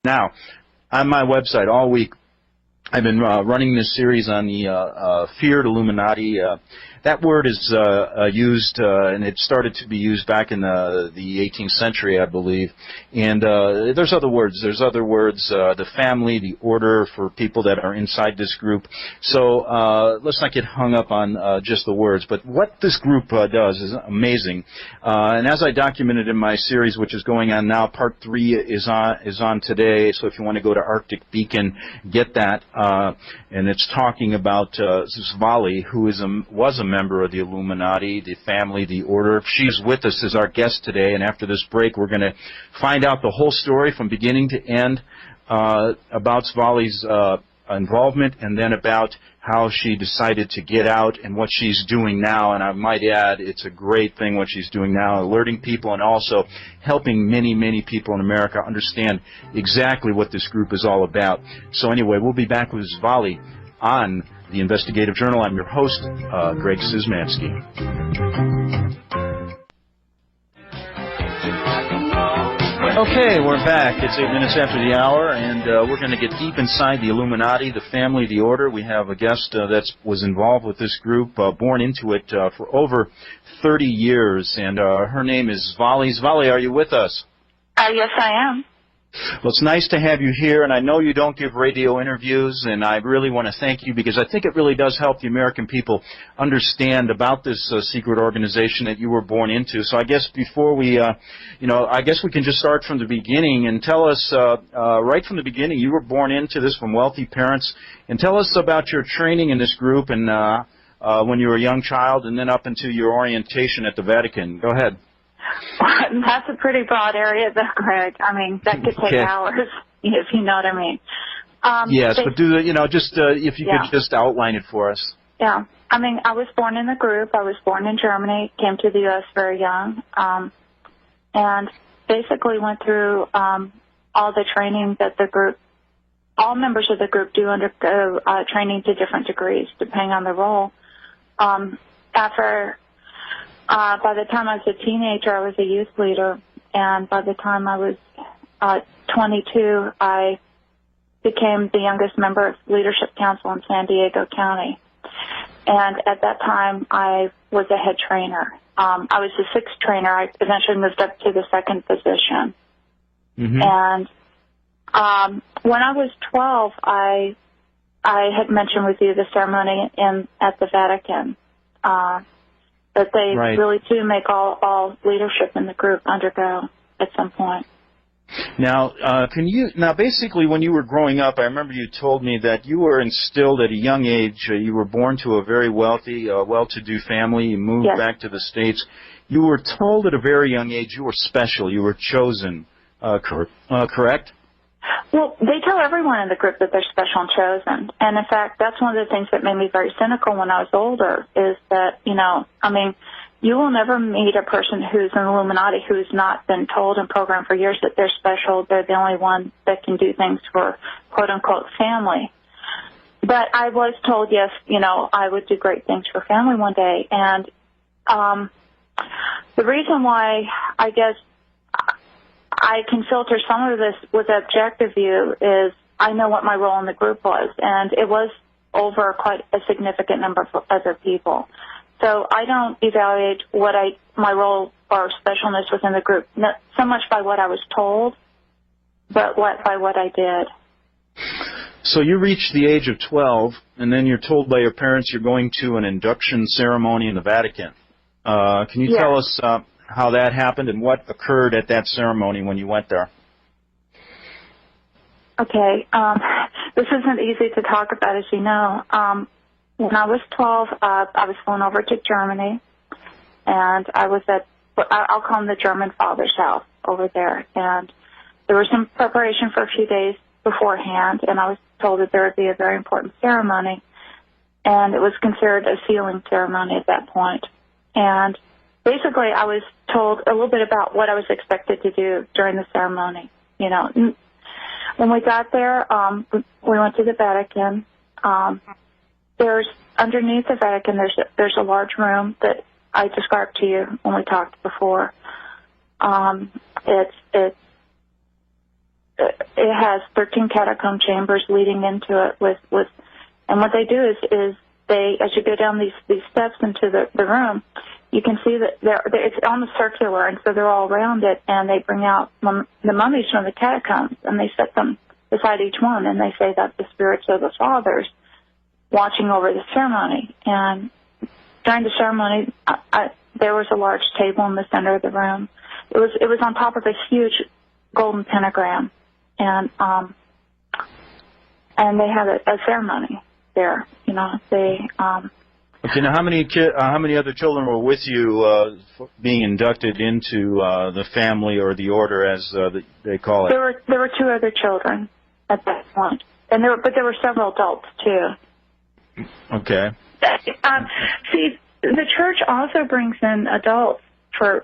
Now, on my website all week, I've been running this series on the feared Illuminati. That word is used, and it started to be used back in the 18th century, I believe. And there's other words. There's other words, the family, the order for people that are inside this group. So let's not get hung up on just the words. But what this group does is amazing. And as I documented in my series, which is going on now, Part 3 is on today. So if you want to go to Arctic Beacon, get that. And it's talking about Svali, who was a member of the Illuminati, the family, the order. She's with us as our guest today, and after this break, we're going to find out the whole story from beginning to end about Svali's involvement, and then about how she decided to get out and what she's doing now. And I might add, it's a great thing what she's doing now, alerting people and also helping many, many people in America understand exactly what this group is all about. So anyway, we'll be back with Svali on the Investigative Journal. I'm your host, Greg Szymanski. Okay, we're back. It's 8 minutes after the hour, and we're going to get deep inside the Illuminati, the family, the order. We have a guest that was involved with this group, born into it for over 30 years, and her name is Svali. Svali, are you with us? Yes, I am. Well, it's nice to have you here, and I know you don't give radio interviews, and I really want to thank you because I think it really does help the American people understand about this secret organization that you were born into. So I guess before we, I guess we can just start from the beginning and tell us, right from the beginning, you were born into this from wealthy parents, and tell us about your training in this group and when you were a young child and then up into your orientation at the Vatican. Go ahead. That's a pretty broad area, though, Greg. I mean, that could take hours, if you know what I mean. Yes, but if you could just outline it for us. Yeah. I mean, I was born in the group. I was born in Germany, came to the U.S. very young, and basically went through all the training that the group, all members of the group do undergo training to different degrees, depending on the role. By the time I was a teenager, I was a youth leader, and by the time I was 22, I became the youngest member of Leadership Council in San Diego County. And at that time, I was a head trainer. I was the sixth trainer. I eventually moved up to the second position. Mm-hmm. And when I was 12, I had mentioned with you the ceremony at the Vatican. That they really do make all leadership in the group undergo at some point. Now, basically when you were growing up, I remember you told me that you were instilled at a young age. You were born to a very wealthy, well-to-do family. You moved back to the States. You were told at a very young age you were special. You were chosen. Correct? Well, they tell everyone in the group that they're special and chosen. And, in fact, that's one of the things that made me very cynical when I was older is that, you will never meet a person who's an Illuminati who's not been told and programmed for years that they're special. They're the only one that can do things for, quote-unquote, family. But I was told, yes, I would do great things for family one day. And the reason why I guess I can filter some of this with an objective view is I know what my role in the group was, and it was over quite a significant number of other people. So I don't evaluate my role or specialness within the group, not so much by what I was told, but by what I did. So you reach the age of 12, and then you're told by your parents you're going to an induction ceremony in the Vatican. Can you tell us how that happened and what occurred at that ceremony when you went there? Okay. This isn't easy to talk about, as you know. When I was 12, I was flown over to Germany, and I was I'll call them the German father's house over there. And there was some preparation for a few days beforehand, and I was told that there would be a very important ceremony, and it was considered a sealing ceremony at that point. And basically, I was told a little bit about what I was expected to do during the ceremony. When we got there, we went to the Vatican. There's underneath the Vatican. There's a large room that I described to you when we talked before. It's it has 13 catacomb chambers leading into it with and what they do is they, as you go down these steps into the room, you can see that it's almost circular, and so they're all around it, and they bring out the mummies from the catacombs, and they set them beside each one, and they say that the spirits of the fathers watching over the ceremony. And during the ceremony, there was a large table in the center of the room. It was on top of a huge golden pentagram, and they had a ceremony there. You know, they. Okay, now how many other children were with you being inducted into the family or the order, as they call it? There were 2 other children at that point, and but there were several adults too. Okay. See, the church also brings in adults to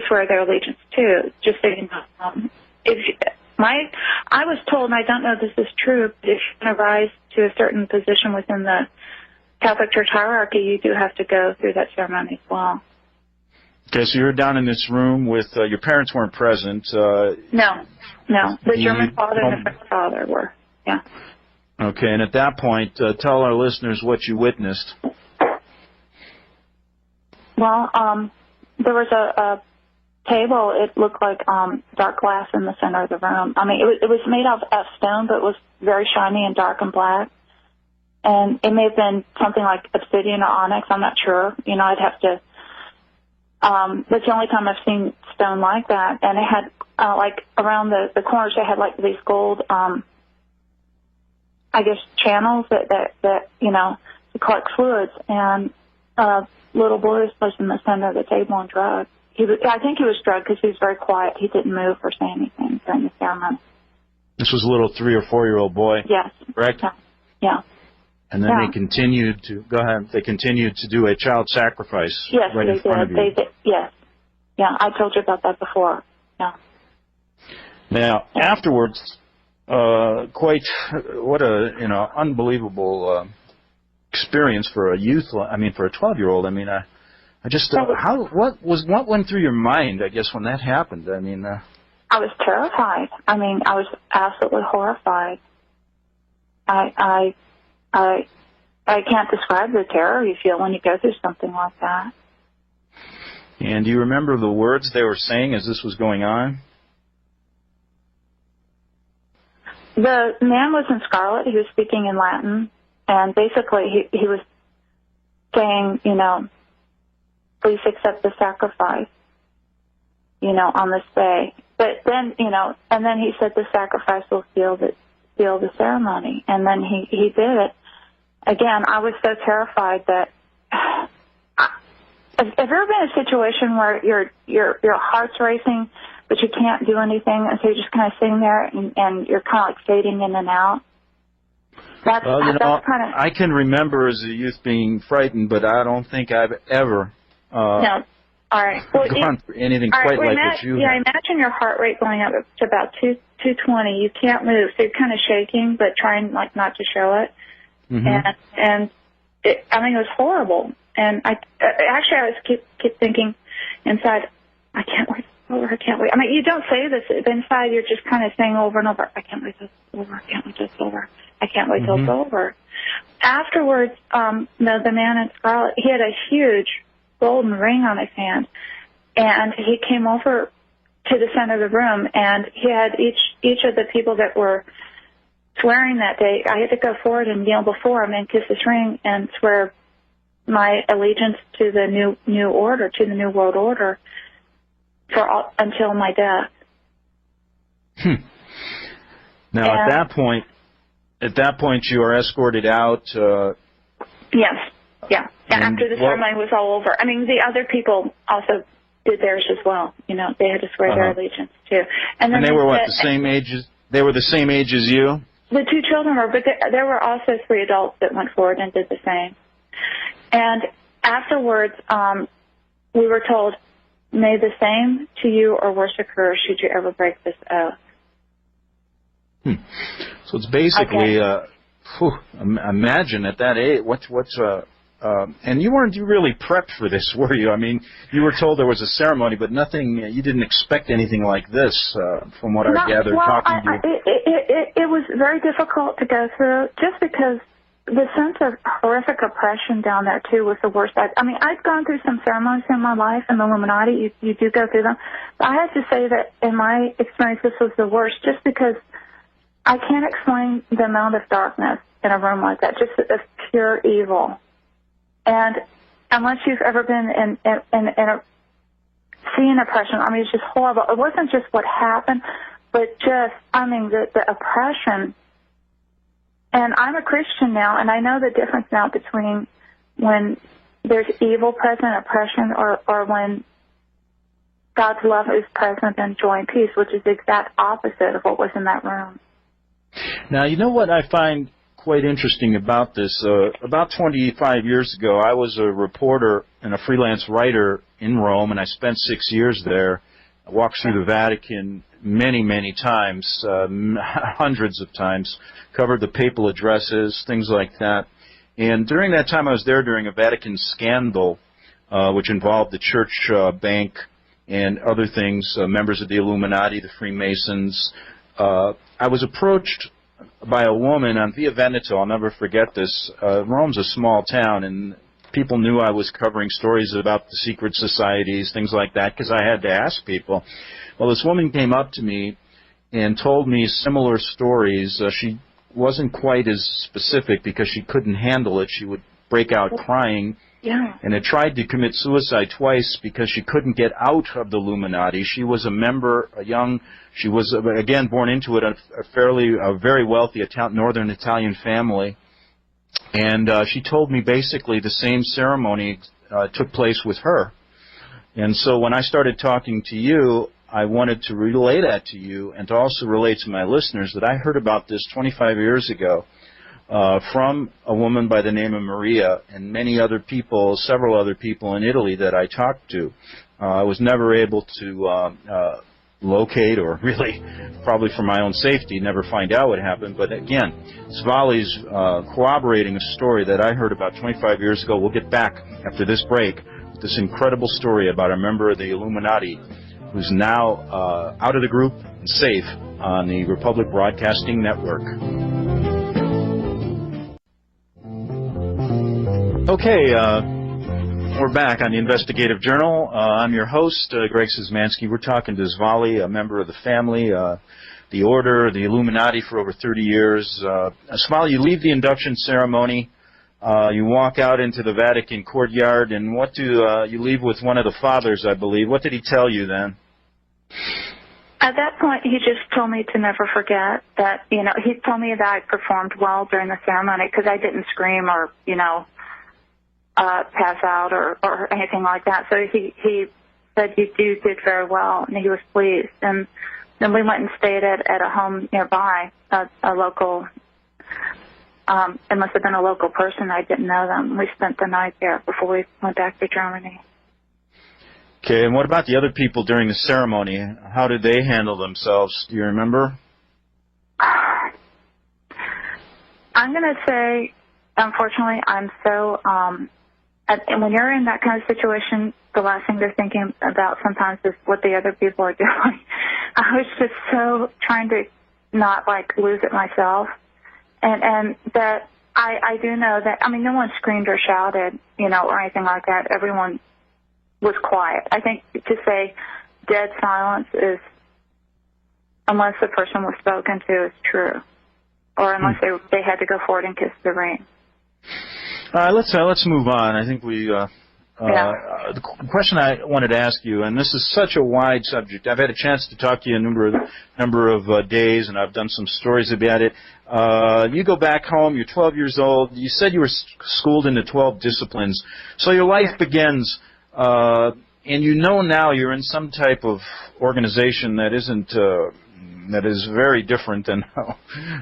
swear their allegiance too. Just so you know, I was told, and I don't know if this is true, but if you're going to rise to a certain position within the Catholic Church hierarchy, you do have to go through that ceremony as well. Okay, so you're down in this room with your parents weren't present. No. The German father and the French father were. Yeah. Okay, and at that point, tell our listeners what you witnessed. Well, there was a table. It looked like dark glass in the center of the room. I mean, it was made of stone, but it was very shiny and dark and black. And it may have been something like obsidian or onyx. I'm not sure. You know, I'd have to. That's the only time I've seen stone like that. And it had like around the corners, it had like these gold, I guess, channels that you know, to collect fluids. And little boy was in the center of the table and drugged. I think he was drugged because he was very quiet. He didn't move or say anything during the ceremony. This was a little 3 or 4-year-old boy. Yes. Correct? Yeah. And then they continued to go ahead. They continued to do a child sacrifice. Yes, right in front of you. They did. Yes. Yeah, I told you about that before. Yeah. Now afterwards, quite what a unbelievable experience for a youth. I mean, for a 12-year-old. I mean, I just what went through your mind? I guess when that happened. I mean, I was terrified. I mean, I was absolutely horrified. I can't describe the terror you feel when you go through something like that. And do you remember the words they were saying as this was going on? The man was in scarlet. He was speaking in Latin, and basically he was saying, you know, please accept the sacrifice, you know, on this day. But then, you know, and then he said the sacrifice will seal the ceremony, and then he did it. Again, I was so terrified that. Have you ever been in a situation where your heart's racing, but you can't do anything, and so you're just kind of sitting there and you're kind of like fading in and out? That's kind of. I can remember as a youth being frightened, but I don't think I've ever. No. All right. Well, gone through anything quite like what you yeah, had. imagine your heart rate going up to about 220. You can't move, so you're kind of shaking, but trying like not to show it. Mm-hmm. And it, I mean, it was horrible. And I was keep thinking inside, I can't wait it's over. I can't wait. I mean, you don't say this, but inside you're just kind of saying over and over, I can't wait till it's over. I can't wait till it's over. I can't wait till it's over. Afterwards, the man in scarlet, he had a huge golden ring on his hand, and he came over to the center of the room, and he had each of the people that were swearing that day. I had to go forward and kneel before him and kiss his ring and swear my allegiance to the new order, to the new world order, until my death. Now, at that point, you are escorted out. Yes. Yeah. After the ceremony was all over. I mean, the other people also did theirs as well. You know, they had to swear their allegiance too. And they were the same age as? They were the same age as you? The 2 children were, but there were also 3 adults that went forward and did the same. And afterwards, we were told, may the same to you or worse occur should you ever break this oath. So it's basically, imagine at that age, what's and you weren't really prepped for this, were you? I mean, you were told there was a ceremony, but nothing. You didn't expect anything like this, from what I gathered. Well, talking to you. It was very difficult to go through, just because the sense of horrific oppression down there too was the worst. I mean, I've gone through some ceremonies in my life in the Illuminati. You do go through them, but I have to say that in my experience, this was the worst, just because I can't explain the amount of darkness in a room like that, just of pure evil. And unless you've ever been in a seeing oppression, I mean, it's just horrible. It wasn't just what happened, but just, I mean, the oppression. And I'm a Christian now, and I know the difference now between when there's evil present, oppression, or when God's love is present and joy and peace, which is the exact opposite of what was in that room. Now, you know what I find quite interesting about this? About 25 years ago, I was a reporter and a freelance writer in Rome, and I spent 6 years there. I walked through the Vatican many times, hundreds of times, covered the papal addresses, things like that. And during that time, I was there during a Vatican scandal, which involved the church bank and other things, members of the Illuminati, the Freemasons. I was approached by a woman on Via Veneto. I'll never forget this. Rome's a small town, and people knew I was covering stories about the secret societies, things like that, because I had to ask people. Well, this woman came up to me and told me similar stories. She wasn't quite as specific because she couldn't handle it. She would break out crying. Yeah. And had tried to commit suicide twice because she couldn't get out of the Illuminati. She was a member, she was, again, born into it, a very wealthy northern Italian family. And she told me basically the same ceremony took place with her. And so when I started talking to you, I wanted to relay that to you and to also relate to my listeners that I heard about this 25 years ago from a woman by the name of Maria and many other people, several other people in Italy that I talked to. I was never able to locate, or really, probably for my own safety, never find out what happened. But again, Svali's corroborating a story that I heard about 25 years ago. We'll get back after this break with this incredible story about a member of the Illuminati who's now out of the group and safe on the Republic Broadcasting Network. Okay, we're back on the Investigative Journal. I'm your host, Greg Szymanski. We're talking to Svali, a member of the family, the Order, the Illuminati for over 30 years. Svali, you leave the induction ceremony. You walk out into the Vatican courtyard, and what do you leave with one of the fathers, I believe. What did he tell you then? At that point, he just told me to never forget that, he told me that I performed well during the ceremony because I didn't scream or, pass out or anything like that. So he said you did very well, and he was pleased. And then we went and stayed at a home nearby, a local, it must have been a local person. I didn't know them. We spent the night there before we went back to Germany. Okay, and what about the other people during the ceremony? How did they handle themselves? Do you remember? I'm going to say, unfortunately, I'm so, and when you're in that kind of situation, the last thing they're thinking about sometimes is what the other people are doing. I was just so trying to not, lose it myself. And that I do know that, no one screamed or shouted, or anything like that. Everyone was quiet. I think to say dead silence is, unless the person was spoken to, is true. Or unless they had to go forward and kiss the ring. Let's move on. I think the question I wanted to ask you, and this is such a wide subject. I've had a chance to talk to you a number of days, and I've done some stories about it. You go back home. You're 12 years old. You said you were schooled into 12 disciplines. So your life begins, and now you're in some type of organization that isn't. That is very different than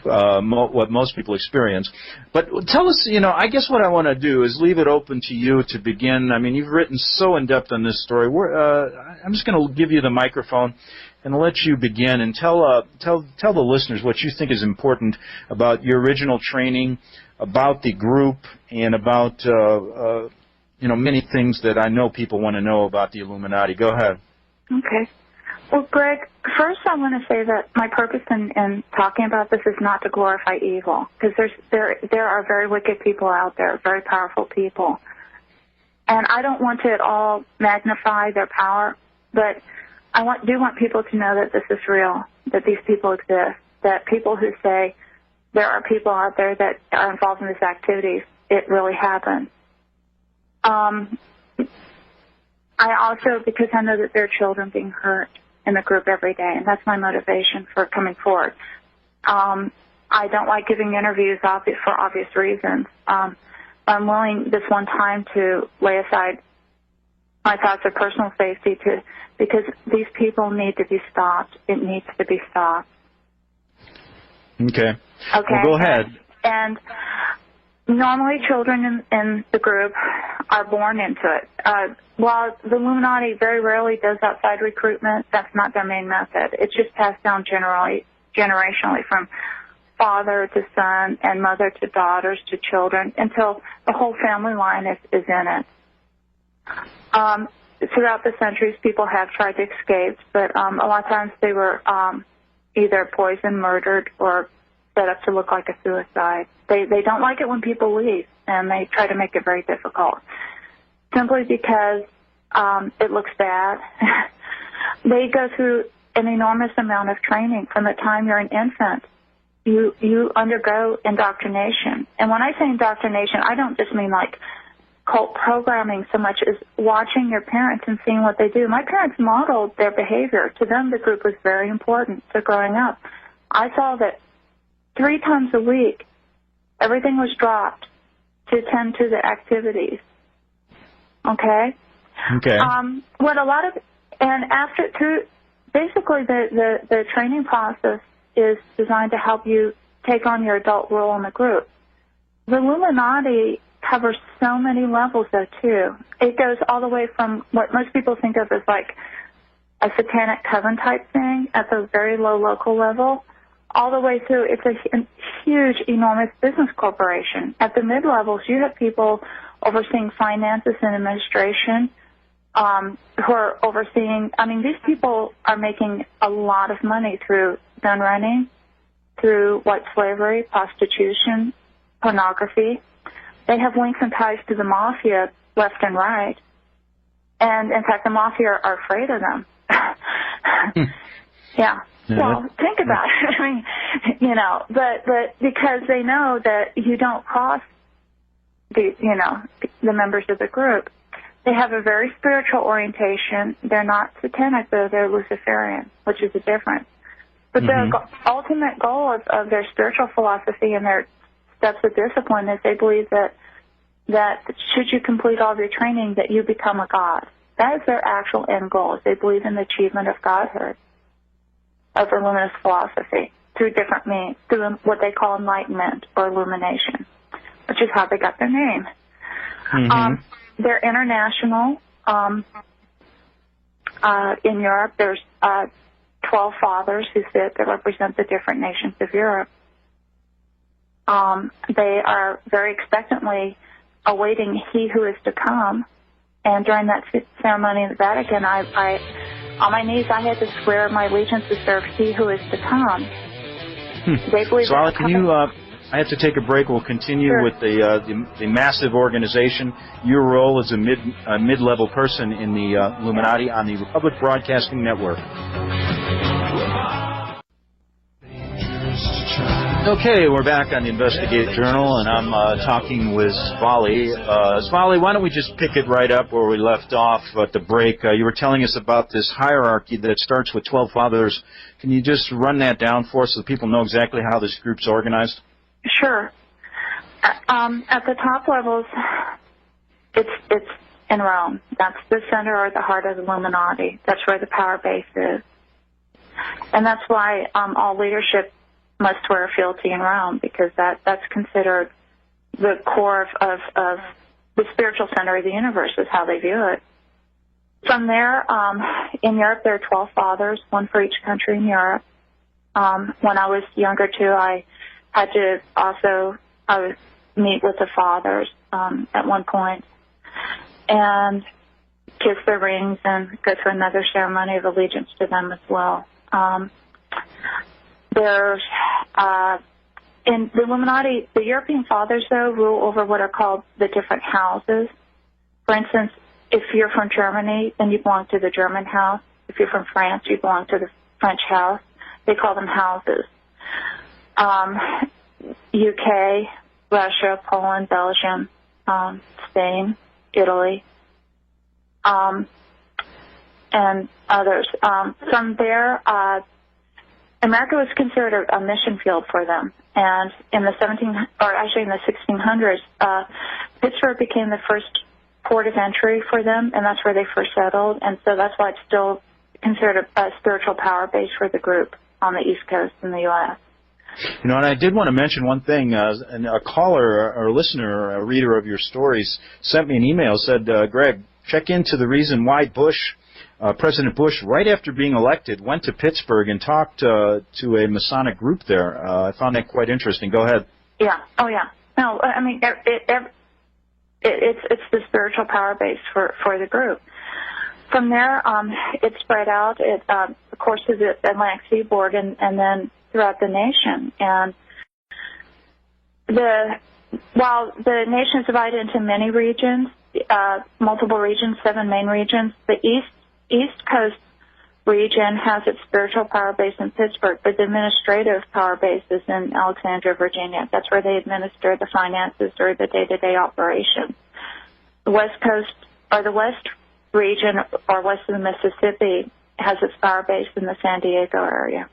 what most people experience. But tell us, I guess what I want to do is leave it open to you to begin. You've written so in-depth on this story. I'm just going to give you the microphone, and let you begin and tell the listeners what you think is important about your original training, about the group, and about many things that I know people want to know about the Illuminati. Go ahead. Okay. Well, Greg, first I want to say that my purpose in talking about this is not to glorify evil, because there are very wicked people out there, very powerful people. And I don't want to at all magnify their power, but I do want people to know that this is real, that these people exist, that people who say there are people out there that are involved in these activities, it really happens. I also, because I know that there are children being hurt in the group every day, and that's my motivation for coming forward. I don't like giving interviews for obvious reasons. I'm willing this one time to lay aside my thoughts of personal safety because these people need to be stopped. It needs to be stopped. Okay. Well, go ahead. And normally children in the group are born into it. While the Illuminati very rarely does outside recruitment, that's not their main method. It's just passed down generationally from father to son and mother to daughters to children until the whole family line is in it. Throughout the centuries, people have tried to escape, but a lot of times they were either poisoned, murdered, or set up to look like a suicide. They don't like it when people leave, and they try to make it very difficult, simply because it looks bad. They go through an enormous amount of training from the time you're an infant. You undergo indoctrination. And when I say indoctrination, I don't just mean like cult programming so much as watching your parents and seeing what they do. My parents modeled their behavior. To them, the group was very important to growing up. I saw that 3 times a week, everything was dropped to attend to the activities. Okay? Okay. Basically the training process is designed to help you take on your adult role in the group. The Illuminati covers so many levels, though, too. It goes all the way from what most people think of as like a satanic coven type thing at the very low local level, all the way through. It's a huge, enormous business corporation. At the mid-levels, you have people overseeing finances and administration, who are overseeing, these people are making a lot of money through gun running, through white slavery, prostitution, pornography. They have links and ties to the mafia left and right. And, in fact, the mafia are afraid of them. Yeah. Well, think about it. But because they know that you don't cross the members of the group. They have a very spiritual orientation. They're not satanic, though. They're Luciferian, which is a difference. But the ultimate goal of their spiritual philosophy and their steps of discipline is they believe that should you complete all of your training, that you become a god. That is their actual end goal. They believe in the achievement of godhood, of luminous philosophy, through different means, through what they call enlightenment or illumination, which is how they got their name. They're international. In Europe, there's 12 fathers who sit that represent the different nations of Europe. They are very expectantly awaiting he who is to come. And during that ceremony in the Vatican, I on my knees, I had to swear my allegiance to serve he who is to come. They believe. Svali, can you? I have to take a break. We'll continue with the massive organization. Your role as a mid-level person in the Illuminati on the Republic Broadcasting Network. Okay, we're back on the Investigative Journal, and I'm talking with Svali. Svali, why don't we just pick it right up where we left off at the break? You were telling us about this hierarchy that starts with 12 fathers. Can you just run that down for us so people know exactly how this group's organized? Sure. At the top levels, it's in Rome. That's the center or the heart of the Illuminati. That's where the power base is. And that's why all leadership must wear fealty in Rome, because that's considered the core of the spiritual center of the universe, is how they view it. From there, in Europe, there are 12 fathers, one for each country in Europe. When I was younger, too, I had to also meet with the fathers at one point and kiss their rings and go through another ceremony of allegiance to them as well. There's in the Illuminati, the European fathers, though, rule over what are called the different houses. For instance, if you're from Germany, then you belong to the German house. If you're from France, you belong to the French house. They call them houses. UK, Russia, Poland, Belgium, Spain, Italy, and others. From there, America was considered a mission field for them. And in the in the 1600s, Pittsburgh became the first port of entry for them, and that's where they first settled. And so that's why it's still considered a spiritual power base for the group on the East Coast in the U.S. You know, and I did want to mention one thing. And a caller or a listener, a reader of your stories, sent me an email, said, Greg, check into the reason why President Bush, right after being elected, went to Pittsburgh and talked to a Masonic group there. I found that quite interesting. Go ahead. Yeah. Oh, yeah. No, I mean, it's the spiritual power base for the group. From there, it spread out, of course, to the Atlantic seaboard and then throughout the nation. And while the nation is divided into many regions, multiple regions, 7 main regions, the East Coast region has its spiritual power base in Pittsburgh, but the administrative power base is in Alexandria, Virginia. That's where they administer the finances or the day-to-day operations. The West Coast, or the West region, or west of the Mississippi, has its power base in the San Diego area.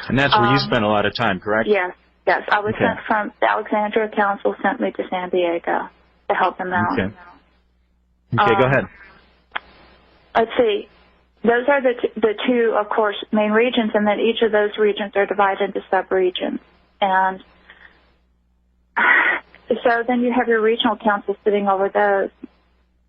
And that's where you spent a lot of time, correct? Yes. I was sent from the Alexandria Council, sent me to San Diego to help them out. Okay, go ahead. Let's see. Those are the two, of course, main regions, and then each of those regions are divided into sub-regions. And so then you have your regional council sitting over those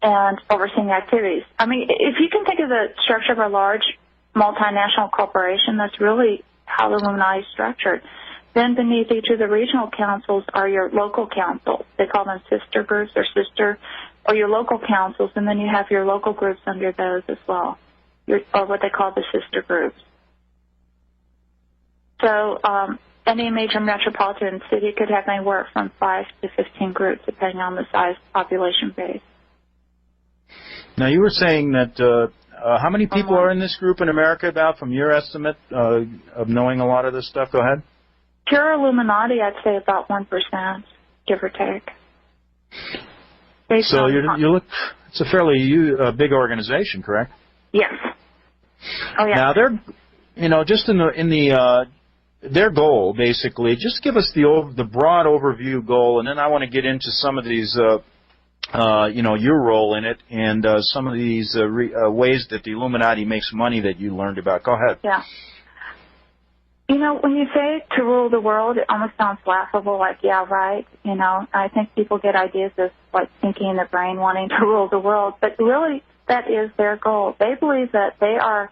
and overseeing activities. I mean, if you can think of the structure of a large multinational corporation, that's really how the Illuminati is structured. Then beneath each of the regional councils are your local councils. They call them sister groups or your local councils, and then you have your local groups under those as well, or what they call the sister groups. So any major metropolitan city could have anywhere from 5 to 15 groups, depending on the size population base. Now, you were saying that how many people are in this group in America, about, from your estimate of knowing a lot of this stuff? Go ahead. Pure Illuminati, I'd say about 1%, give or take. So it's a fairly big organization, correct? Yes. Oh, yeah. Now, they're, just in the their goal, basically, just give us the broad overview goal, and then I want to get into some of these, your role in it, and some of these ways that the Illuminati makes money that you learned about. Go ahead. Yeah. When you say to rule the world, it almost sounds laughable, like, yeah, right. I think people get ideas of, like, thinking in the brain, wanting to rule the world. But really, that is their goal. They believe that they are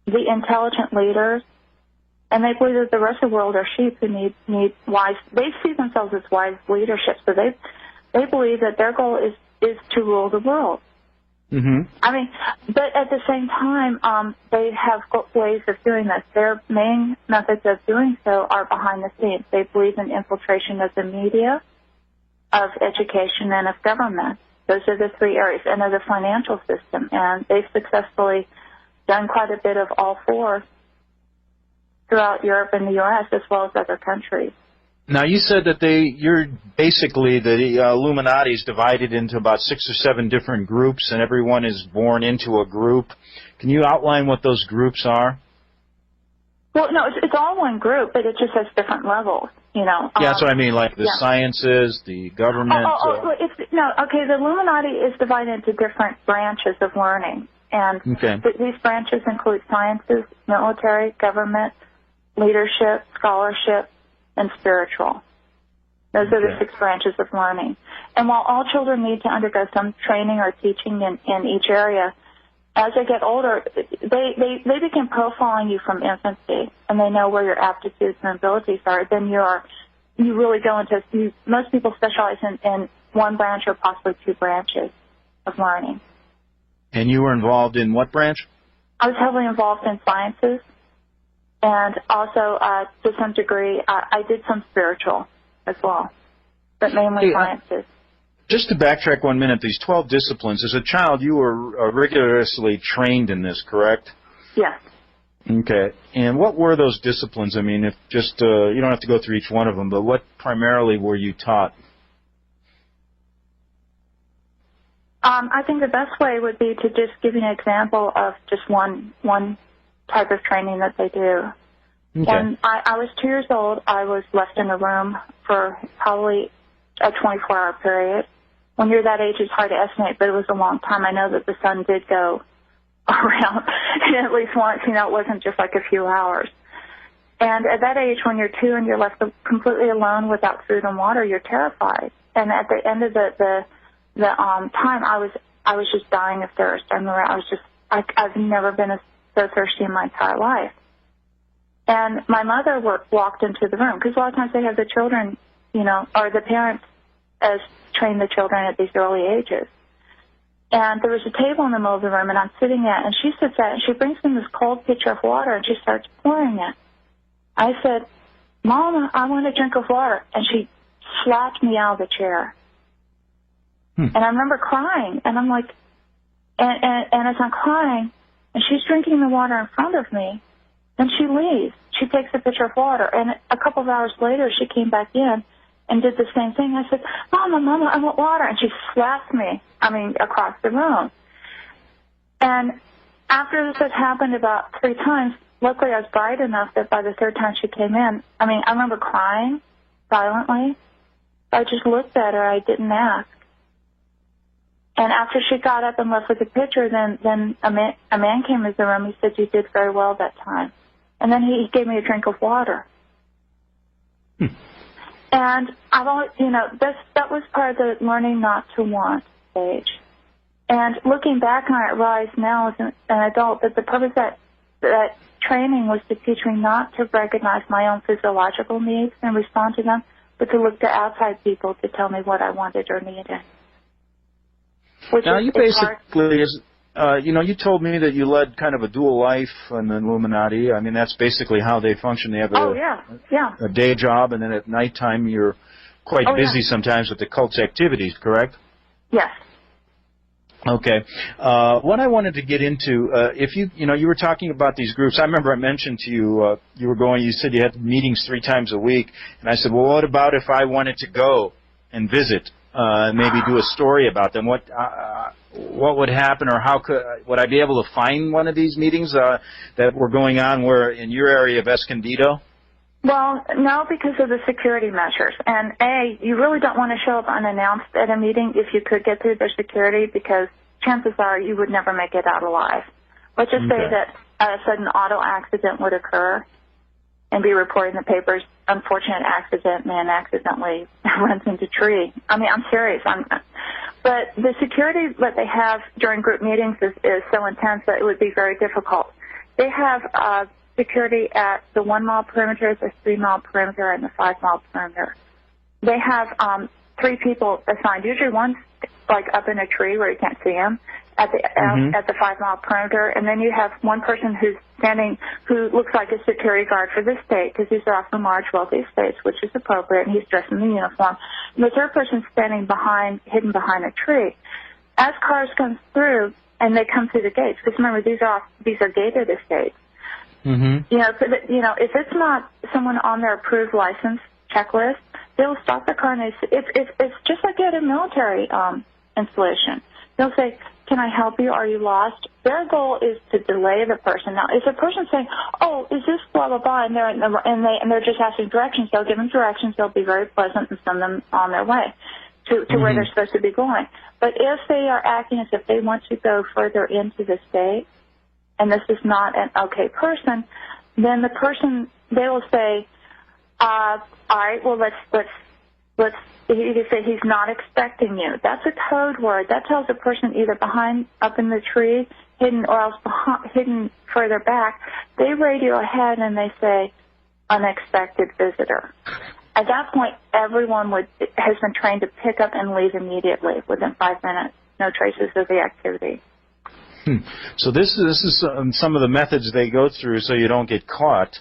the intelligent leaders, and they believe that the rest of the world are sheep who need wise. They see themselves as wise leadership. So they believe that their goal is to rule the world. Mm-hmm. I mean, but at the same time, they have ways of doing this. Their main methods of doing so are behind the scenes. They believe in infiltration of the media, of education, and of government. Those are the 3 areas, and of the financial system. And they've successfully done quite a bit of all 4 throughout Europe and the U.S., as well as other countries. Now, you said that you're basically, the Illuminati is divided into about 6 or 7 different groups, and everyone is born into a group. Can you outline what those groups are? Well, no, it's all one group, but it just has different levels, Yeah, that's what I mean, like the sciences, the government. The Illuminati is divided into different branches of learning, and these branches include sciences, military, government, leadership, scholarship, and spiritual. Those are the 6 branches of learning. And while all children need to undergo some training or teaching in each area, as they get older, they begin profiling you from infancy, and they know where your aptitudes and abilities are. Then you really go into, most people specialize in 1 branch or possibly 2 branches of learning. And you were involved in what branch? I was heavily involved in sciences, and also to some degree I did some spiritual as well, but mainly sciences. Just to backtrack 1 minute, these 12 disciplines, as a child you were rigorously trained in this, correct? Yes. Okay. And what were those disciplines? I mean, if just you don't have to go through each one of them, but what primarily were you taught? I think the best way would be to just give you an example of just one type of training that they do. Okay. When I was 2 years old, I was left in a room for probably a 24-hour period. When you're that age, it's hard to estimate, but it was a long time. I know that the sun did go around at least once. You know, it wasn't just like a few hours. And at that age, when you're 2 and you're left completely alone without food and water, you're terrified. And at the end of the time, I was just dying of thirst. I remember I've never been so thirsty in my entire life. And my mother walked into the room, because a lot of times they have the children, you know, or the parents as train the children at these early ages. And there was a table in the middle of the room, and I'm sitting at, and she sits at, and she brings me this cold pitcher of water, and she starts pouring it. I said, "Mama, I want a drink of water," and she slapped me out of the chair. And I remember crying, and I'm like, and as I'm crying, and she's drinking the water in front of me, then she leaves. She takes a pitcher of water, and a couple of hours later, she came back in and did the same thing. I said, Mama, I want water. And she slapped me, across the room. And after this had happened about 3 times, luckily I was bright enough that by the 3rd time she came in, I remember crying silently. I just looked at her. I didn't ask. And after she got up and left with the pitcher, then a man came into the room. He said, "You did very well that time." And then he gave me a drink of water. And I've always, that was part of the learning not to want stage. And looking back on it, I realize now as an adult that the purpose of that training was to teach me not to recognize my own physiological needs and respond to them, but to look to outside people to tell me what I wanted or needed. Now, you basically, you told me that you led kind of a dual life in the Illuminati. That's basically how they function. They have a day job, and then at nighttime you're quite busy sometimes with the cult's activities, correct? Yes. Okay. What I wanted to get into, if you were talking about these groups. I remember I mentioned to you, you said you had meetings 3 times a week, and I said, well, what about if I wanted to go and visit? Maybe do a story about them. What would happen, or would I be able to find one of these meetings that were going on where in your area of Escondido? Well, no, because of the security measures. And you really don't want to show up unannounced at a meeting if you could get through their security, because chances are you would never make it out alive. Let's just say that a sudden auto accident would occur and be reported in the papers. Unfortunate accident, man accidentally runs into a tree. I'm serious. But the security that they have during group meetings is so intense that it would be very difficult. They have security at the 1 mile perimeter, the 3 mile perimeter, and the 5 mile perimeter. They have 3 people assigned. Usually one's like up in a tree where you can't see him at the 5 mile perimeter, and then you have one person who's standing who looks like a security guard for this state, because these are often large, wealthy states, which is appropriate, and he's dressed in the uniform. And the 3rd person's standing hidden behind a tree. As cars come through, and they come through the gates, because remember these are gated estates. If it's not someone on their approved license checklist, they'll stop the car, and it's just like at a military installation. They'll say, "Can I help you? Are you lost?" Their goal is to delay the person. Now, if a person saying, "Oh, is this blah blah blah," and they're just asking directions, they'll give them directions. They'll be very pleasant and send them on their way to where they're supposed to be going. But if they are acting as if they want to go further into the state, and this is not an okay person, then they will say, "All right, well, let's You could say he's not expecting you. That's a code word. That tells a person either up in the tree, hidden, or else hidden further back. They radio ahead and they say, unexpected visitor. At that point, everyone has been trained to pick up and leave immediately within 5 minutes. No traces of the activity. So this is some of the methods they go through so you don't get caught.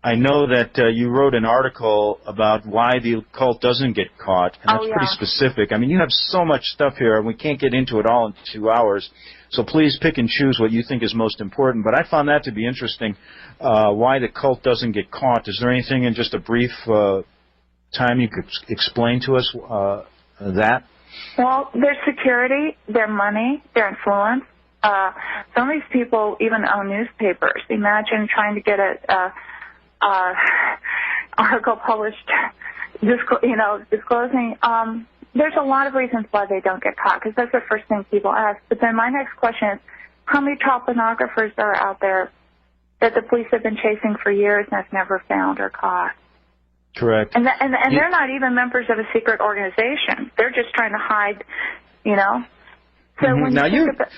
I know that you wrote an article about why the occult doesn't get caught, and that's pretty specific. I mean, you have so much stuff here, and we can't get into it all in 2 hours. So please pick and choose what you think is most important. But I found that to be interesting, why the cult doesn't get caught. Is there anything in just a brief time you could explain to us that? Well, their security, their money, their influence. Some of these people even own newspapers. Imagine trying to get a article published, disclosing. There's a lot of reasons why they don't get caught, because that's the first thing people ask. But then my next question is, how many child pornographers are out there that the police have been chasing for years and have never found or caught? Correct. And they're not even members of a secret organization. They're just trying to hide, So when now you think about...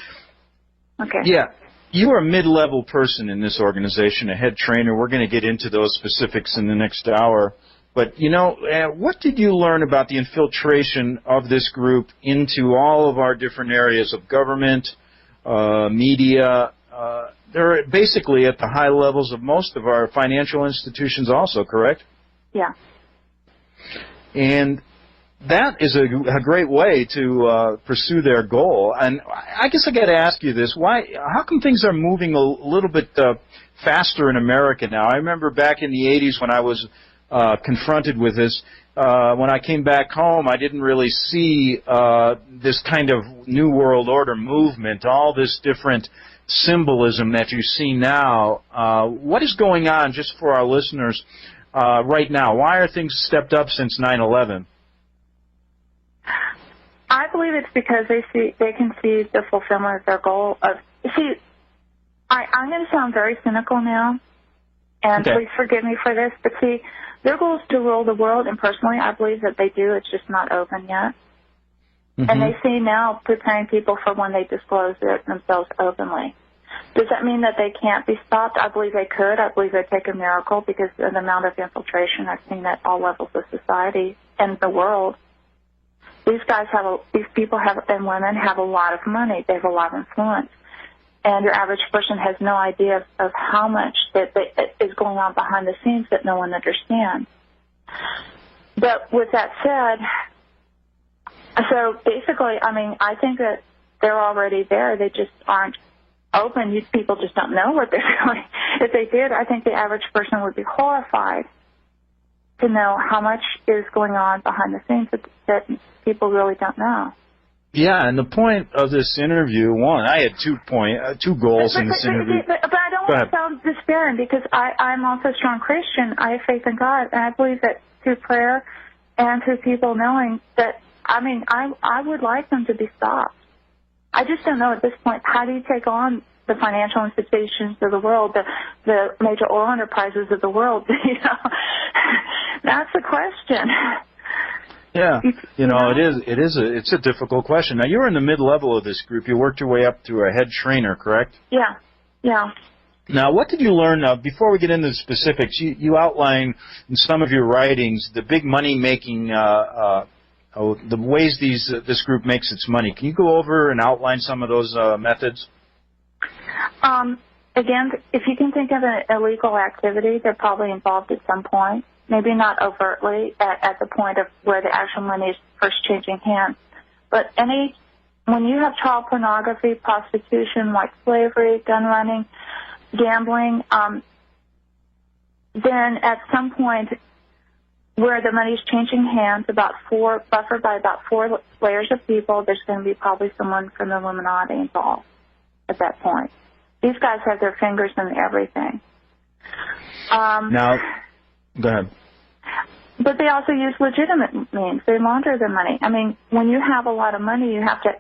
Okay. Yeah. You are a mid-level person in this organization, a head trainer. We're going to get into those specifics in the next hour. But, what did you learn about the infiltration of this group into all of our different areas of government, media? They're basically at the high levels of most of our financial institutions also, correct? Yeah. And that is a great way to pursue their goal. And I guess I got to ask you this: how come things are moving a little bit faster in America now? I remember back in the '80s when I was confronted with this. When I came back home, I didn't really see this kind of New World Order movement, all this different symbolism that you see now. What is going on, just for our listeners, right now? Why are things stepped up since 9/11? I believe it's because they can see the fulfillment of their goal of. See, I'm going to sound very cynical now, and please forgive me for this, but see, their goal is to rule the world, and personally, I believe that they do. It's just not open yet. Mm-hmm. And they see now preparing people for when they disclose it themselves openly. Does that mean that they can't be stopped? I believe they could. I believe they'd take a miracle because of the amount of infiltration I've seen at all levels of society and the world. These people and women have a lot of money. They have a lot of influence. And your average person has no idea of how much that is going on behind the scenes that no one understands. But with that said, so basically, I think that they're already there. They just aren't open. These people just don't know what they're doing. If they did, I think the average person would be horrified to know how much is going on behind the scenes that people really don't know. Yeah, and the point of this interview, I had two goals in this interview. But I don't want to sound despairing, because I'm also a strong Christian. I have faith in God, and I believe that through prayer and through people knowing that, I would like them to be stopped. I just don't know at this point, how do you take on the financial institutions of the world, the major oil enterprises of the world? That's the question. Yeah, it's a difficult question. Now, you're in the mid-level of this group. You worked your way up to a head trainer, correct? Yeah. Now, what did you learn? Before we get into the specifics, you outline in some of your writings the big money-making, the ways this group makes its money. Can you go over and outline some of those methods? Again, if you can think of an illegal activity, they're probably involved at some point. Maybe not overtly at the point of where the actual money is first changing hands. But when you have child pornography, prostitution, like slavery, gun running, gambling, then at some point where the money is changing hands, buffered by about 4 layers of people, there's going to be probably someone from the Illuminati involved at that point. These guys have their fingers in everything. Now, go ahead. But they also use legitimate means. They launder their money. When you have a lot of money, you have to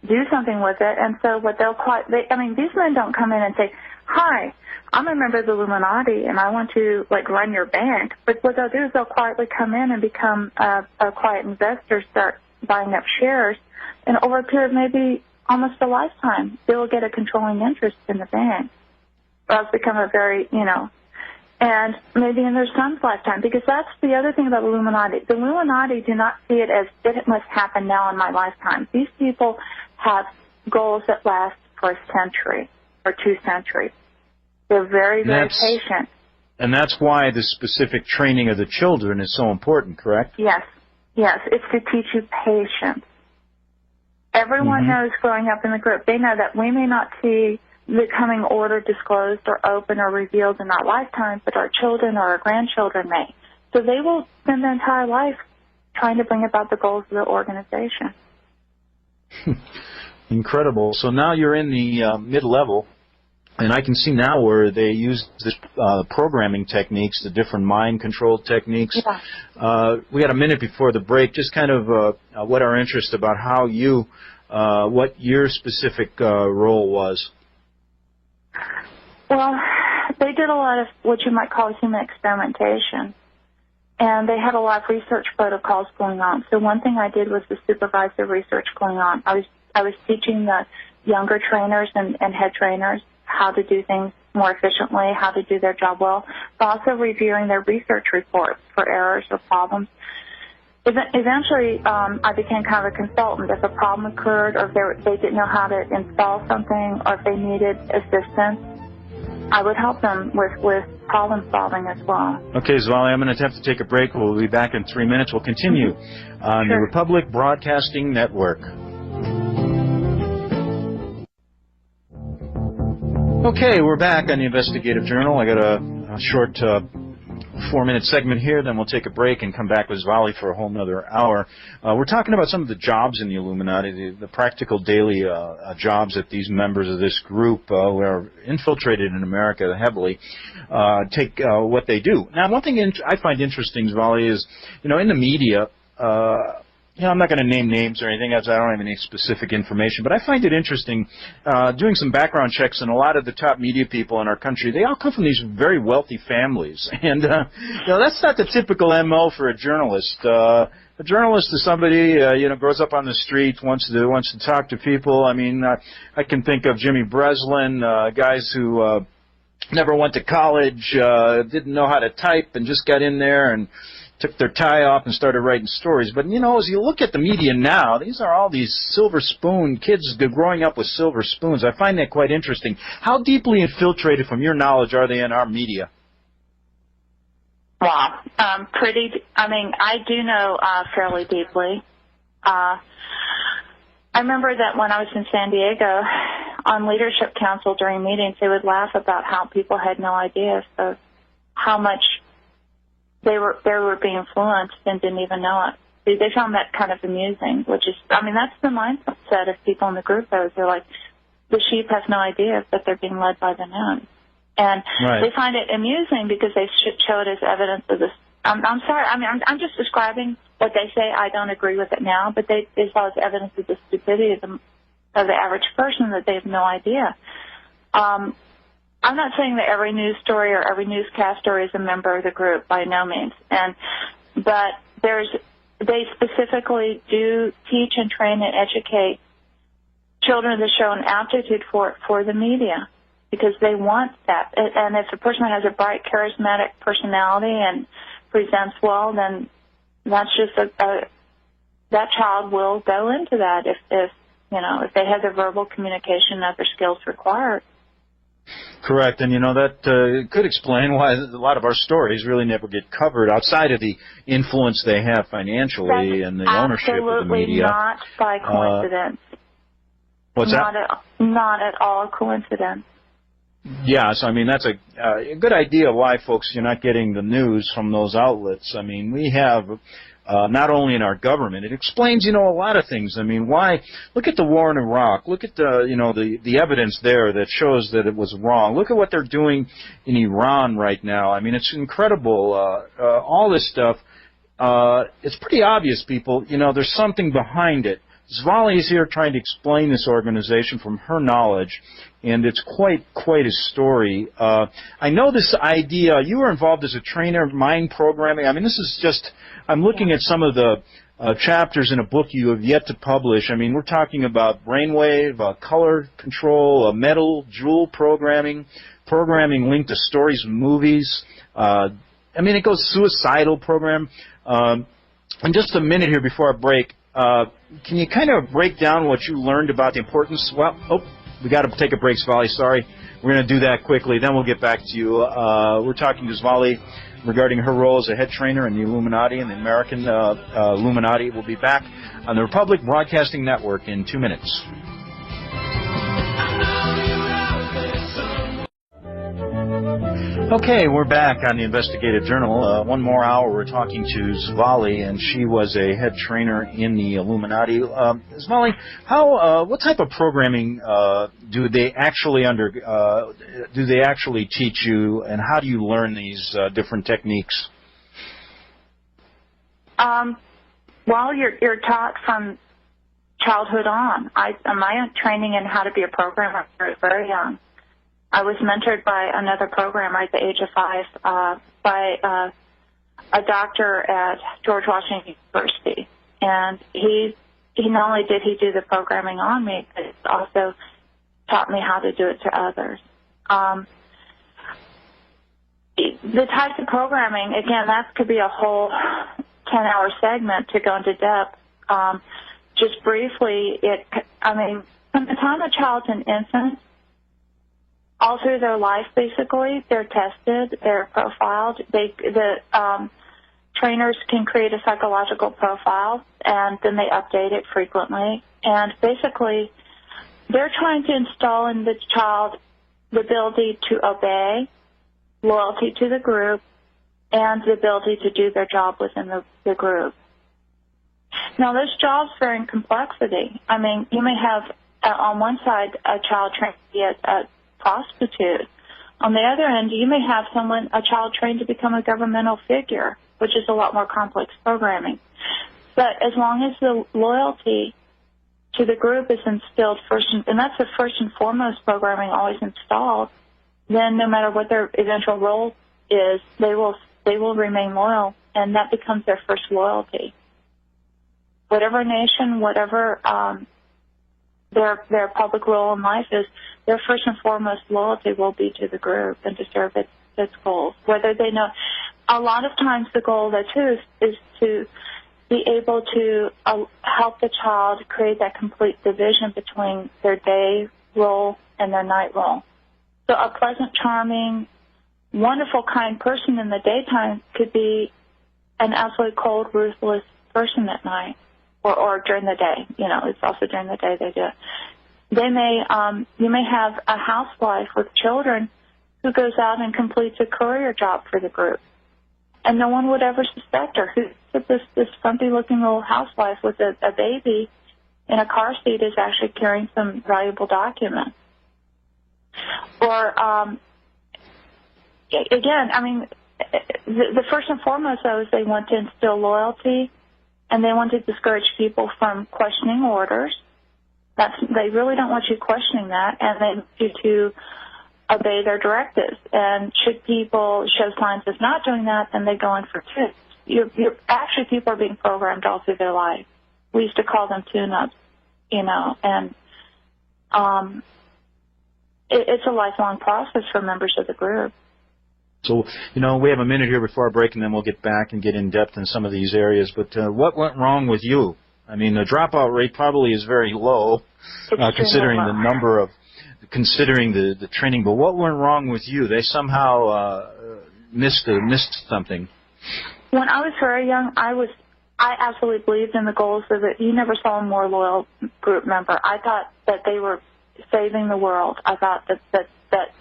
do something with it. And so these men don't come in and say, hi, I'm a member of the Illuminati, and I want to, like, run your bank. But what they'll do is they'll quietly come in and become a quiet investor, start buying up shares, and over a period of maybe almost a lifetime, they will get a controlling interest in the bank. Or else become a very, and maybe in their son's lifetime, because that's the other thing about Illuminati. The Illuminati do not see it as it must happen now in my lifetime. These people have goals that last for a century or 2 centuries. They're very, very patient. And that's why the specific training of the children is so important, correct? Yes. It's to teach you patience. Everyone knows growing up in the group, they know that we may not see the coming order disclosed or open or revealed in our lifetime, but our children or our grandchildren may. So they will spend their entire life trying to bring about the goals of the organization. Incredible. So now you're in the mid-level, and I can see now where they use the programming techniques, the different mind-control techniques. Yeah. We had a minute before the break, just kind of what our interest about how you, what your specific role was. Well, they did a lot of what you might call human experimentation, and they had a lot of research protocols going on. So one thing I did was to supervise the research going on. I was teaching the younger trainers and head trainers how to do things more efficiently, how to do their job well, but also reviewing their research reports for errors or problems. Eventually, I became kind of a consultant. If a problem occurred, or if they didn't know how to install something, or if they needed assistance, I would help them with problem solving as well. Okay, Svali, I'm going to have to take a break. We'll be back in 3 minutes. We'll continue on the Republic Broadcasting Network. Okay, we're back on the Investigative Journal. I got a short 4-minute segment here, then we'll take a break and come back with Svali for a whole nother hour. We're talking about some of the jobs in the Illuminati, the practical daily jobs that these members of this group who are infiltrated in America heavily take what they do. Now, one thing I find interesting, Svali, is, in the media, I'm not going to name names or anything, as I don't have any specific information, but I find it interesting doing some background checks, and a lot of the top media people in our country, they all come from these very wealthy families. And, that's not the typical MO for a journalist. A journalist is somebody, grows up on the street, wants to talk to people. I mean, I can think of Jimmy Breslin, guys who never went to college, didn't know how to type, and just got in there and took their tie off and started writing stories. But, as you look at the media now, these are all these silver spoon kids growing up with silver spoons. I find that quite interesting. How deeply infiltrated, from your knowledge, are they in our media? Wow. I do know fairly deeply. I remember that when I was in San Diego, on Leadership Council during meetings, they would laugh about how people had no idea of how much they were being influenced and didn't even know it. They found that kind of amusing, which is, that's the mindset of people in the group. They're like, the sheep has no idea that they're being led by the nun. And they find it amusing because they show it as evidence of this. I'm sorry, I'm just describing what they say. I don't agree with it now, but they saw it as evidence of the stupidity of the average person, that they have no idea. I'm not saying that every news story or every newscast story is a member of the group, by no means. But they specifically do teach and train and educate children that show an aptitude for the media, because they want that. And if a person has a bright, charismatic personality and presents well, then that's just that child will go into that if they have the verbal communication and other skills required. Correct, and that could explain why a lot of our stories really never get covered outside of the influence they have financially and the ownership of the media. Absolutely not by coincidence. What's that? Not at all a coincidence. Yeah, so that's a good idea why, folks, you're not getting the news from those outlets. We have not only in our government. It explains, a lot of things. Why? Look at the war in Iraq. Look at the evidence there that shows that it was wrong. Look at what they're doing in Iran right now. It's incredible. All this stuff. It's pretty obvious, people. There's something behind it. Svali is here trying to explain this organization from her knowledge, and it's quite a story. I know this idea. You were involved as a trainer, mind programming. I mean, this is just. I'm looking at some of the chapters in a book you have yet to publish. I mean, we're talking about brainwave, color control, metal, jewel programming linked to stories and movies. I mean, it goes suicidal program. In just a minute here before I break, can you kind of break down what you learned about the importance? Well, we got to take a break, Svali. Sorry. We're going to do that quickly. Then we'll get back to you. We're talking to Svali regarding her role as a head trainer in the Illuminati and the American Illuminati. We'll be back on the Republic Broadcasting Network in 2 minutes. Okay, we're back on the Investigative Journal. One more hour, we're talking to Svali, and she was a head trainer in the Illuminati. Svali, what type of programming do they actually teach you, and how do you learn these different techniques? Well, you're taught from childhood on. My training in how to be a programmer was very young. I was mentored by another programmer at the age of 5 by a doctor at George Washington University. And he not only did he do the programming on me, but he also taught me how to do it to others. The types of programming, again, that could be a whole 10-hour segment to go into depth. Just briefly, from the time a child's an infant, all through their life, basically, they're tested, they're profiled. The trainers can create a psychological profile, and then they update it frequently. And basically, they're trying to install in the child the ability to obey, loyalty to the group, and the ability to do their job within the group. Now, those jobs vary in complexity. I mean, you may have, on one side, a child trained to be a prostitute. On the other end, you may have a child trained to become a governmental figure, which is a lot more complex programming. But as long as the loyalty to the group is instilled first, and that's the first and foremost programming always installed, then no matter what their eventual role is, they will remain loyal, and that becomes their first loyalty. Whatever nation, whatever their public role in life is, their first and foremost loyalty will be to the group and to serve its goals. Whether they know, a lot of times the goal there too is to be able to help the child create that complete division between their day role and their night role. So a pleasant, charming, wonderful, kind person in the daytime could be an absolutely cold, ruthless person at night. Or during the day, it's also during the day they do it. You may have a housewife with children who goes out and completes a courier job for the group, and no one would ever suspect her. This frumpy-looking little housewife with a baby in a car seat is actually carrying some valuable documents. Or again, I mean, the first and foremost, though, is they want to instill loyalty. And they want to discourage people from questioning orders. They really don't want you questioning that, and they want you to obey their directives. And should people show signs of not doing that, then they go in for tips. Actually, people are being programmed all through their life. We used to call them tune-ups, and it's a lifelong process for members of the group. So, we have a minute here before our break, and then we'll get back and get in depth in some of these areas. But what went wrong with you? I mean, the dropout rate probably is very low, considering the number of, considering the training. But what went wrong with you? They somehow missed something. When I was very young, I absolutely believed in the goals of it. You never saw a more loyal group member. I thought that they were saving the world. I thought that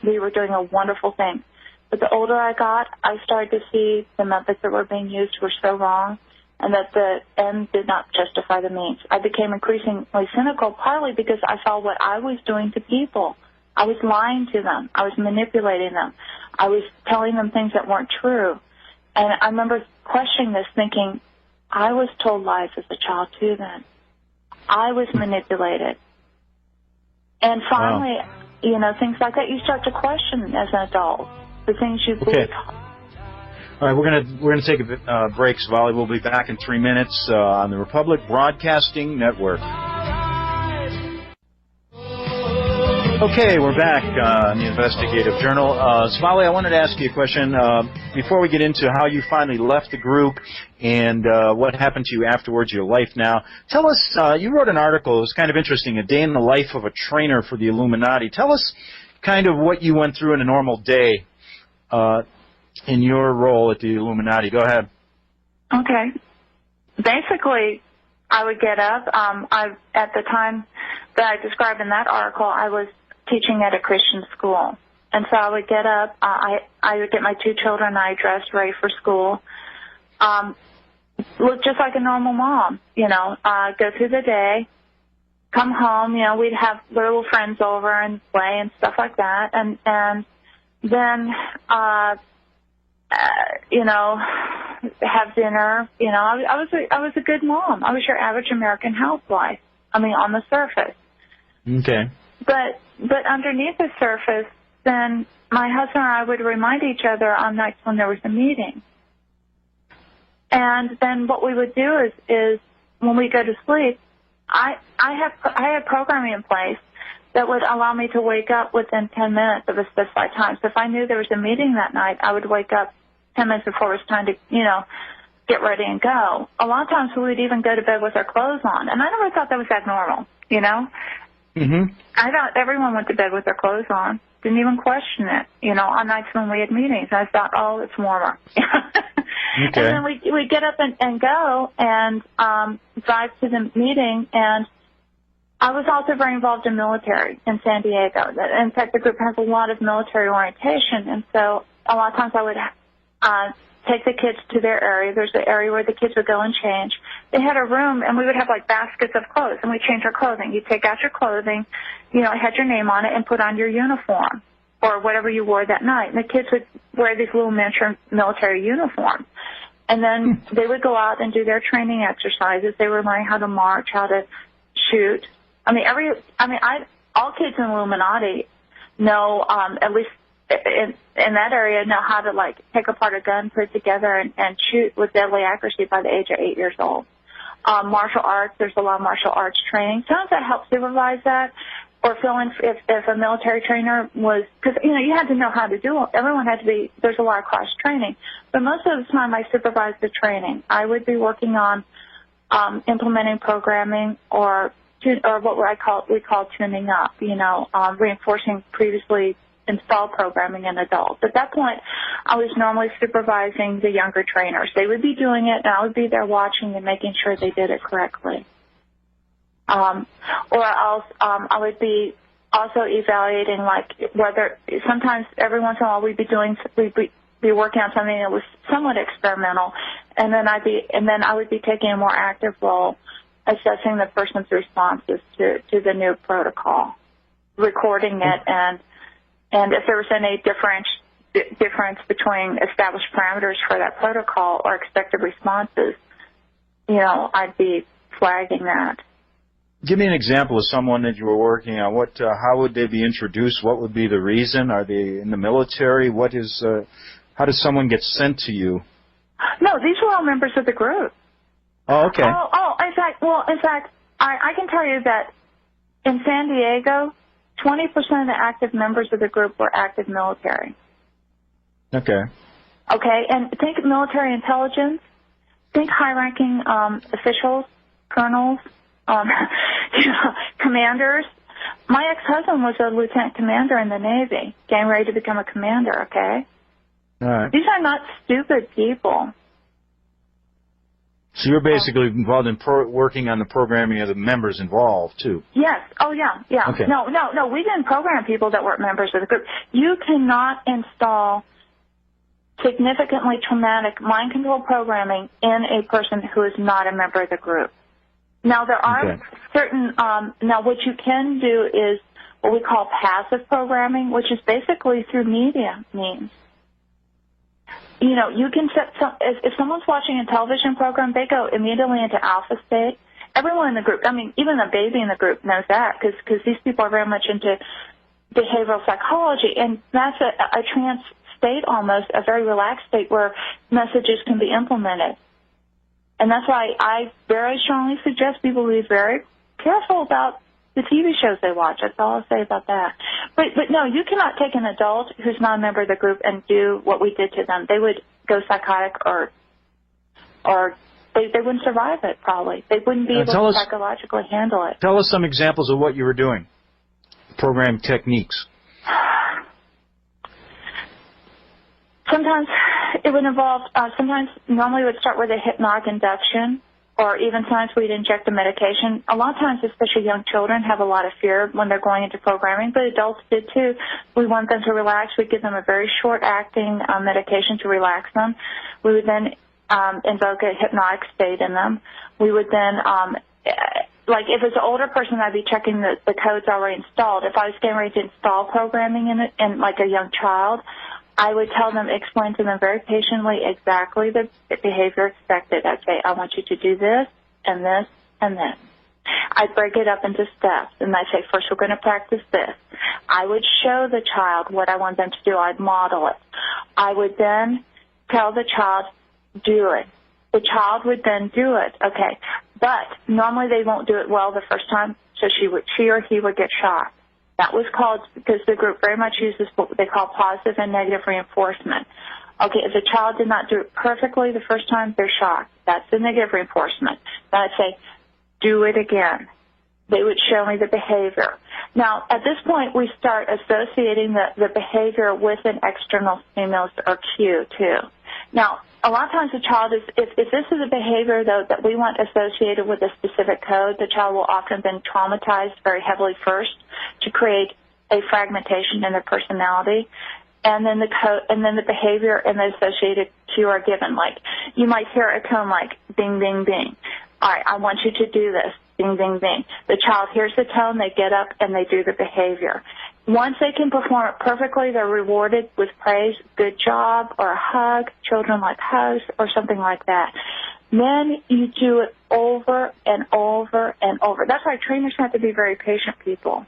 we were doing a wonderful thing. But the older I got, I started to see the methods that were being used were so wrong, and that the end did not justify the means. I became increasingly cynical, partly because I saw what I was doing to people. I was lying to them. I was manipulating them. I was telling them things that weren't true. And I remember questioning this, thinking, I was told lies as a child too then. I was manipulated. And finally, you know, things like that. You start to question as an adult the things you believe. All right, we're gonna take a break, Svali. We'll be back in 3 minutes on the Republic Broadcasting Network. Okay, we're back on the Investigative Journal. Svali, I wanted to ask you a question before we get into how you finally left the group and what happened to you afterwards, your life now. Tell us, you wrote an article, it was kind of interesting, A Day in the Life of a Trainer for the Illuminati. Tell us kind of what you went through in a normal day in your role at the Illuminati. Go ahead. Okay. Basically, I would get up. At the time that I described in that article, I was teaching at a Christian school. And so I would get up, I would get my 2 children, I dressed, ready for school, look just like a normal mom, you know, go through the day, come home, you know, we'd have little friends over and play and stuff like that, and then, you know, have dinner, you know, I was a good mom. I was your average American housewife, I mean, on the surface. Okay. But underneath the surface, then my husband and I would remind each other on nights when there was a meeting. And then what we would do is when we go to sleep, I had programming in place that would allow me to wake up within 10 minutes of a specified time. So if I knew there was a meeting that night, I would wake up 10 minutes before it was time to, you know, get ready and go. A lot of times we would even go to bed with our clothes on. And I never thought that was abnormal, you know. Mm-hmm. I thought everyone went to bed with their clothes on. Didn't even question it, you know, on nights when we had meetings. I thought, oh, it's warmer. Okay. And then we'd get up and go and drive to the meeting. And I was also very involved in military in San Diego. In fact, the group has a lot of military orientation. And so a lot of times I would take the kids to their area. There's the area where the kids would go and change. They had a room, and we would have, like, baskets of clothes, and we'd change our clothing. You'd take out your clothing, you know, it had your name on it, and put on your uniform or whatever you wore that night. And the kids would wear these little miniature military uniforms. And then they would go out and do their training exercises. They were learning how to march, how to shoot. All kids in Illuminati know, at least in that area, know how to, like, take apart a gun, put it together, and shoot with deadly accuracy by the age of 8 years old. Martial arts, there's a lot of martial arts training. Sometimes that helps supervise that, or fill in if a military trainer was, because, you know, you had to know how to do it. Everyone had to be, there's a lot of cross training. But most of the time I supervised the training. I would be working on implementing programming or what we call tuning up, you know, reinforcing previously installed programming in adults. At that point, I was normally supervising the younger trainers. They would be doing it, and I would be there watching and making sure they did it correctly. Or else I would be also evaluating, like, whether sometimes every once in a while we'd be working on something that was somewhat experimental, and then I would be taking a more active role, assessing the person's responses to the new protocol, recording it, and if there was any difference between established parameters for that protocol or expected responses, you know, I'd be flagging that. Give me an example of someone that you were working on. How would they be introduced? What would be the reason? Are they in the military? How does someone get sent to you? No, these were all members of the group. Oh, okay. In fact, I can tell you that in San Diego, 20% of the active members of the group were active military. Okay, and think military intelligence, think high-ranking officials, colonels, commanders. My ex-husband was a lieutenant commander in the Navy, getting ready to become a commander, okay? All right. These are not stupid people. So you're basically involved in working on the programming of the members involved, too? Yes. Oh, yeah. Okay. No, we didn't program people that weren't members of the group. You cannot install significantly traumatic mind control programming in a person who is not a member of the group. Now, there are certain, now what you can do is what we call passive programming, which is basically through media means. You know, you can set if someone's watching a television program, they go immediately into alpha state. Everyone in the group, I mean, even a baby in the group knows that because these people are very much into behavioral psychology, and that's a trance state, almost a very relaxed state where messages can be implemented. And that's why I very strongly suggest people be very careful about the TV shows they watch. That's all I'll say about that. But no, you cannot take an adult who's not a member of the group and do what we did to them. They would go psychotic, or they wouldn't survive it, probably. They wouldn't be able to psychologically handle it. Tell us some examples of what you were doing, program techniques. Sometimes it would involve, normally it would start with a hypnotic induction, or even sometimes we'd inject a medication. A lot of times, especially young children, have a lot of fear when they're going into programming, but adults did too. We want them to relax. We'd give them a very short-acting medication to relax them. We would then invoke a hypnotic state in them. We would then, like if it's an older person, I'd be checking the codes already installed. If I was getting ready to install programming in it, in like a young child, I would tell them, explain to them very patiently exactly the behavior expected. I'd say, I want you to do this and this and this. I'd break it up into steps, and I'd say, first we're going to practice this. I would show the child what I want them to do. I'd model it. I would then tell the child, do it. The child would then do it. Okay. But normally they won't do it well the first time, so she or he would get shocked. That was called, because the group very much uses what they call positive and negative reinforcement. Okay, if the child did not do it perfectly the first time, they're shocked. That's the negative reinforcement. Then I'd say, do it again. They would show me the behavior. Now, at this point, we start associating the behavior with an external stimulus or cue, too. Now, a lot of times the child is, if this is a behavior, though, that we want associated with a specific code, the child will often been traumatized very heavily first to create a fragmentation in their personality. And then the code, and then the behavior and the associated cue are given. Like, you might hear a tone like, bing, bing, bing. All right, I want you to do this. Bing, bing, bing. The child hears the tone, they get up, and they do the behavior. Once they can perform it perfectly, they're rewarded with praise, good job, or a hug. Children like hugs, or something like that. Then you do it over and over and over. That's why trainers have to be very patient people.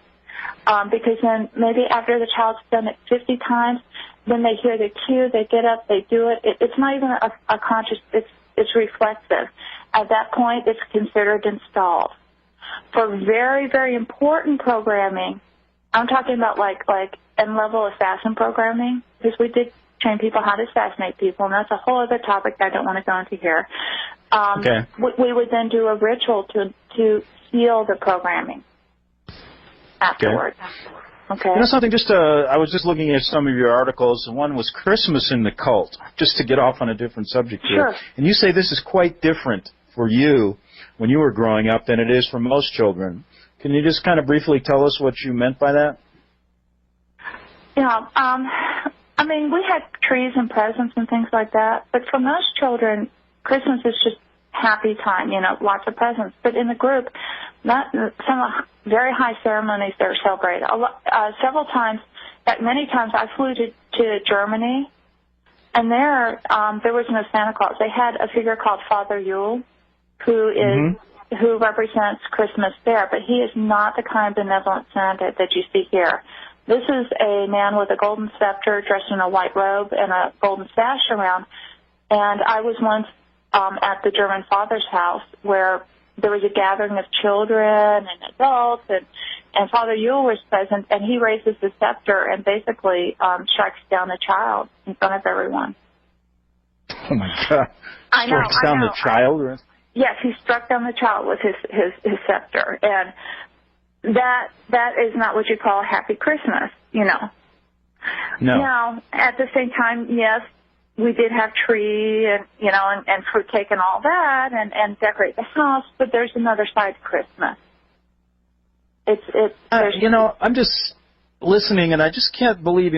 Because then maybe after the child's done it 50 times, then they hear the cue, they get up, they do it. It's not even a conscious, it's reflexive. At that point, it's considered installed. For very, very important programming, I'm talking about like N-level assassin programming, because we did train people how to assassinate people, and that's a whole other topic that I don't want to go into here. Okay. We would then do a ritual to seal the programming afterwards. Okay. You know something, I was just looking at some of your articles, and one was Christmas in the Cult, just to get off on a different subject here. Sure. And you say this is quite different for you when you were growing up than it is for most children. Can you just kind of briefly tell us what you meant by that? Yeah, I mean, we had trees and presents and things like that, but for most children, Christmas is just happy time, lots of presents. But in the group, some very high ceremonies that are celebrated. Several times, many times, I flew to Germany, and there was no Santa Claus. They had a figure called Father Yule, who represents Christmas there, but he is not the kind of benevolent Santa that you see here. This is a man with a golden scepter, dressed in a white robe and a golden sash around. And I was once at the German father's house where there was a gathering of children and adults, and Father Yule was present, and he raises the scepter and basically strikes down the child in front of everyone. Oh, my God. Strikes down the child? Yes, he struck down the child with his scepter, and that is not what you call a happy Christmas, No. Now, at the same time, yes, we did have tree and fruitcake and all that, and decorate the house, but there's another side to Christmas. I'm just listening, and I just can't believe,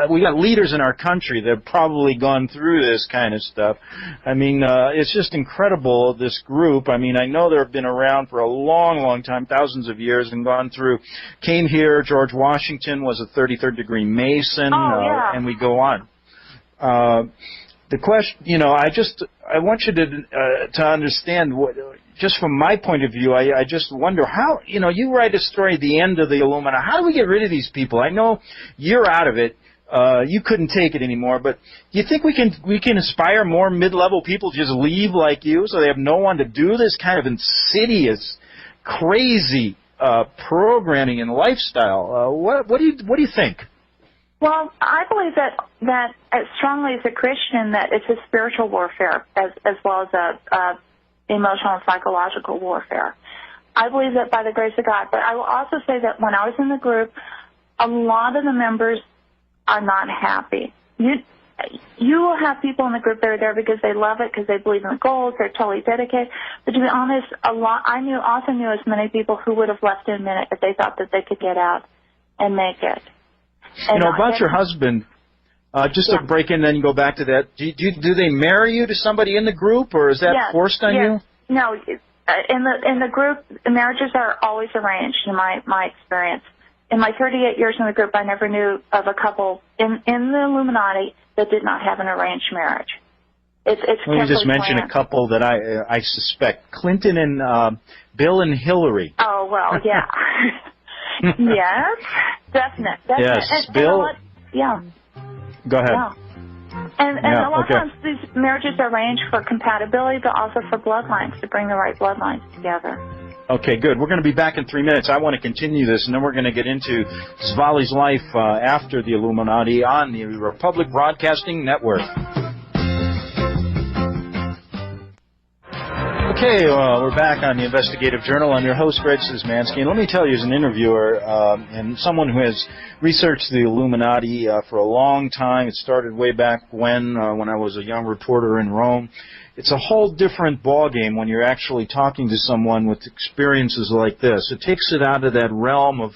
we got leaders in our country that have probably gone through this kind of stuff. I mean, it's just incredible, this group. I mean, I know they've been around for a long, long time, thousands of years, and gone through, came here, George Washington was a 33rd degree Mason, and we go on. The question, I want you to understand what, just from my point of view, I just wonder how, you write a story at the end of the Illuminati. How do we get rid of these people? I know you're out of it. You couldn't take it anymore, but do you think we can inspire more mid-level people to just leave like you, so they have no one to do this kind of insidious, crazy programming and lifestyle? What do you think? Well, I believe that as strongly as a Christian that it's a spiritual warfare as well as a emotional and psychological warfare. I believe that by the grace of God. But I will also say that when I was in the group, a lot of the members are not happy. You will have people in the group that are there because they love it, because they believe in the goals, they're totally dedicated. But to be honest, I also knew as many people who would have left in a minute if they thought that they could get out and make it. And about your husband, just to break in, then you go back to that. Do they marry you to somebody in the group, or is that forced on you? No, in the group, marriages are always arranged. In my experience, in my 38 years in the group, I never knew of a couple in the Illuminati that did not have an arranged marriage. It's well, you just mentioned a couple that I suspect: Clinton and Bill and Hillary. Oh well, yeah. Yes, definite. Yes, and Bill. Go ahead. Yeah. And a lot of times these marriages are arranged for compatibility, but also for bloodlines, to bring the right bloodlines together. Okay, good. We're going to be back in 3 minutes. I want to continue this, and then we're going to get into Svali's life after the Illuminati on the Republic Broadcasting Network. Okay, we're back on the Investigative Journal. I'm your host, Greg Szymanski, and let me tell you, as an interviewer and someone who has researched the Illuminati for a long time, it started way back when I was a young reporter in Rome. It's a whole different ballgame when you're actually talking to someone with experiences like this. It takes it out of that realm of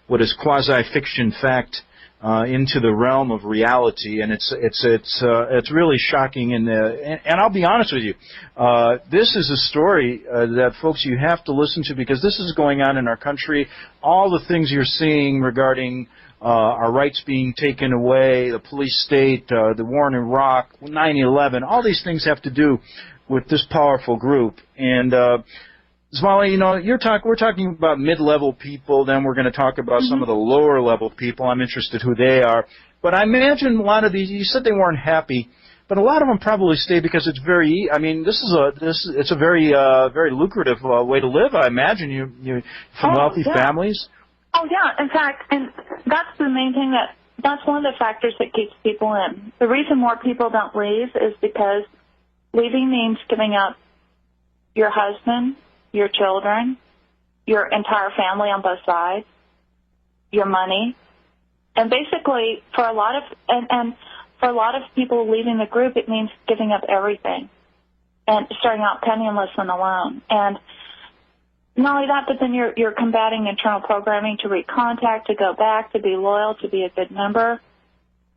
what is quasi-fiction fact into the realm of reality, and it's really shocking. And I'll be honest with you, this is a story that, folks, you have to listen to, because this is going on in our country. All the things you're seeing regarding our rights being taken away, the police state, the war in Iraq, 9/11, all these things have to do with this powerful group. And Svali, we're talking about mid-level people, then we're going to talk about some of the lower-level people. I'm interested who they are. But I imagine a lot of these, you said they weren't happy, but a lot of them probably stay because it's it's a very lucrative way to live. I imagine you from wealthy families. Oh, yeah. In fact, and that's the main thing that's one of the factors that keeps people in. The reason more people don't leave is because leaving means giving up your husband, your children, your entire family on both sides, your money, and basically for a lot of people leaving the group, it means giving up everything and starting out penniless and alone. And not only that, but then you're combating internal programming to recontact, to go back, to be loyal, to be a good member.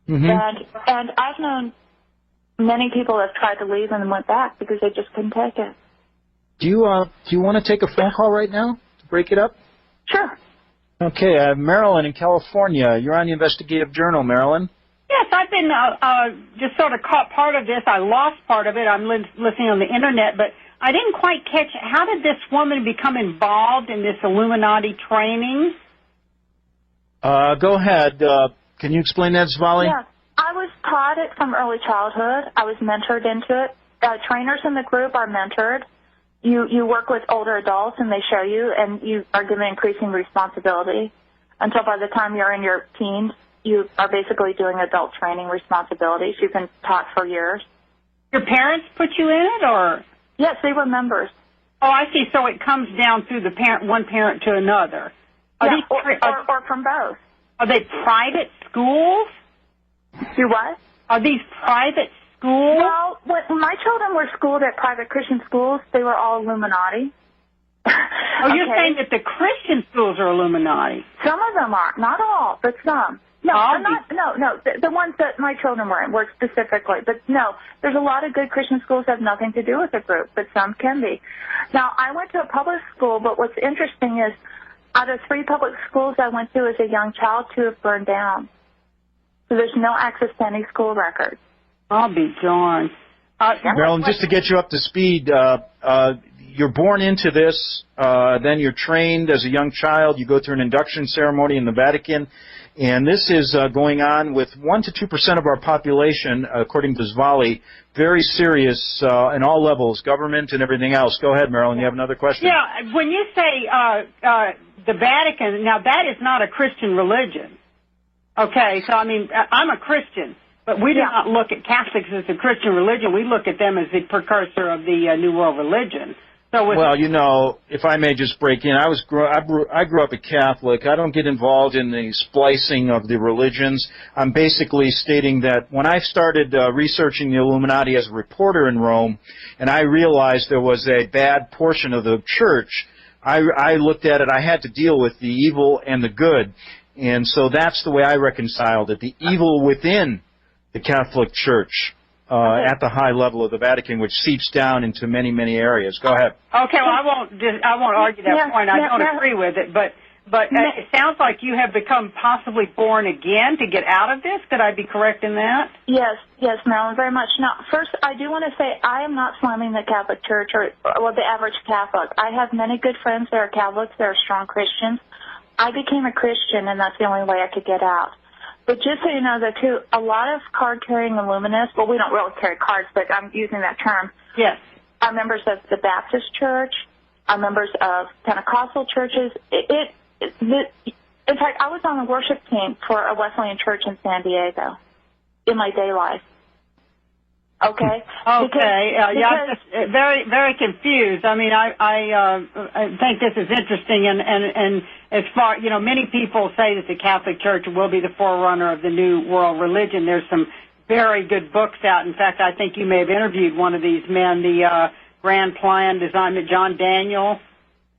Mm-hmm. And I've known many people that tried to leave and then went back because they just couldn't take it. Do you want to take a phone call right now to break it up? Sure. Okay, Marilyn in California. You're on the Investigative Journal, Marilyn. Yes, I've been just sort of caught part of this. I lost part of it. I'm listening on the Internet, but I didn't quite catch it. How did this woman become involved in this Illuminati training? Go ahead. Can you explain that, Svali? Yeah, I was taught it from early childhood. I was mentored into it. Trainers in the group are mentored. You work with older adults, and they show you, and you are given increasing responsibility until by the time you're in your teens, you are basically doing adult training responsibilities. You've been taught for years. Your parents put you in it, or? Yes, they were members. Oh, I see. So it comes down through one parent to another. Or from both. Are they private schools? Do what? Are these private schools? Well, when my children were schooled at private Christian schools, they were all Illuminati. Oh, you're saying that the Christian schools are Illuminati? Some of them are. Not all, but some. No, the ones that my children were in were specifically. But no, there's a lot of good Christian schools that have nothing to do with the group, but some can be. Now, I went to a public school, but what's interesting is out of 3 public schools I went to as a young child, 2 have burned down. So there's no access to any school records. I'll be darned. Marilyn, just to get you up to speed, you're born into this, then you're trained as a young child. You go through an induction ceremony in the Vatican, and this is going on with 1 to 2% of our population, according to Svali. Very serious in all levels, government and everything else. Go ahead, Marilyn. You have another question? Yeah, when you say the Vatican, now that is not a Christian religion. Okay, so I mean, I'm a Christian, but we do not look at Catholics as a Christian religion. We look at them as the precursor of the New World religion. So well, you know, if I may just break in, I grew up a Catholic. I don't get involved in the splicing of the religions. I'm basically stating that when I started researching the Illuminati as a reporter in Rome, and I realized there was a bad portion of the church, I looked at it. I had to deal with the evil and the good, and so that's the way I reconciled it: the evil within the Catholic Church. At the high level of the Vatican, which seeps down into many, many areas. Go ahead. Okay, well, I won't argue that point. I don't agree with it, but it sounds like you have become possibly born again to get out of this. Could I be correct in that? Yes, Marilyn, very much. Now, first, I do want to say I am not slamming the Catholic Church or the average Catholic. I have many good friends that are Catholics, that are strong Christians. I became a Christian, and that's the only way I could get out. But just so you know, that too, a lot of card-carrying Illuminists, well, we don't really carry cards, but I'm using that term. Yes. Are members of the Baptist Church, are members of Pentecostal churches. In fact, I was on the worship team for a Wesleyan church in San Diego in my day life. Okay. Okay. I'm just very, very confused. I mean, I think this is interesting, and as far, you know, many people say that the Catholic Church will be the forerunner of the New World religion. There's some very good books out. In fact, I think you may have interviewed one of these men, the Grand Plan Design, John Daniel.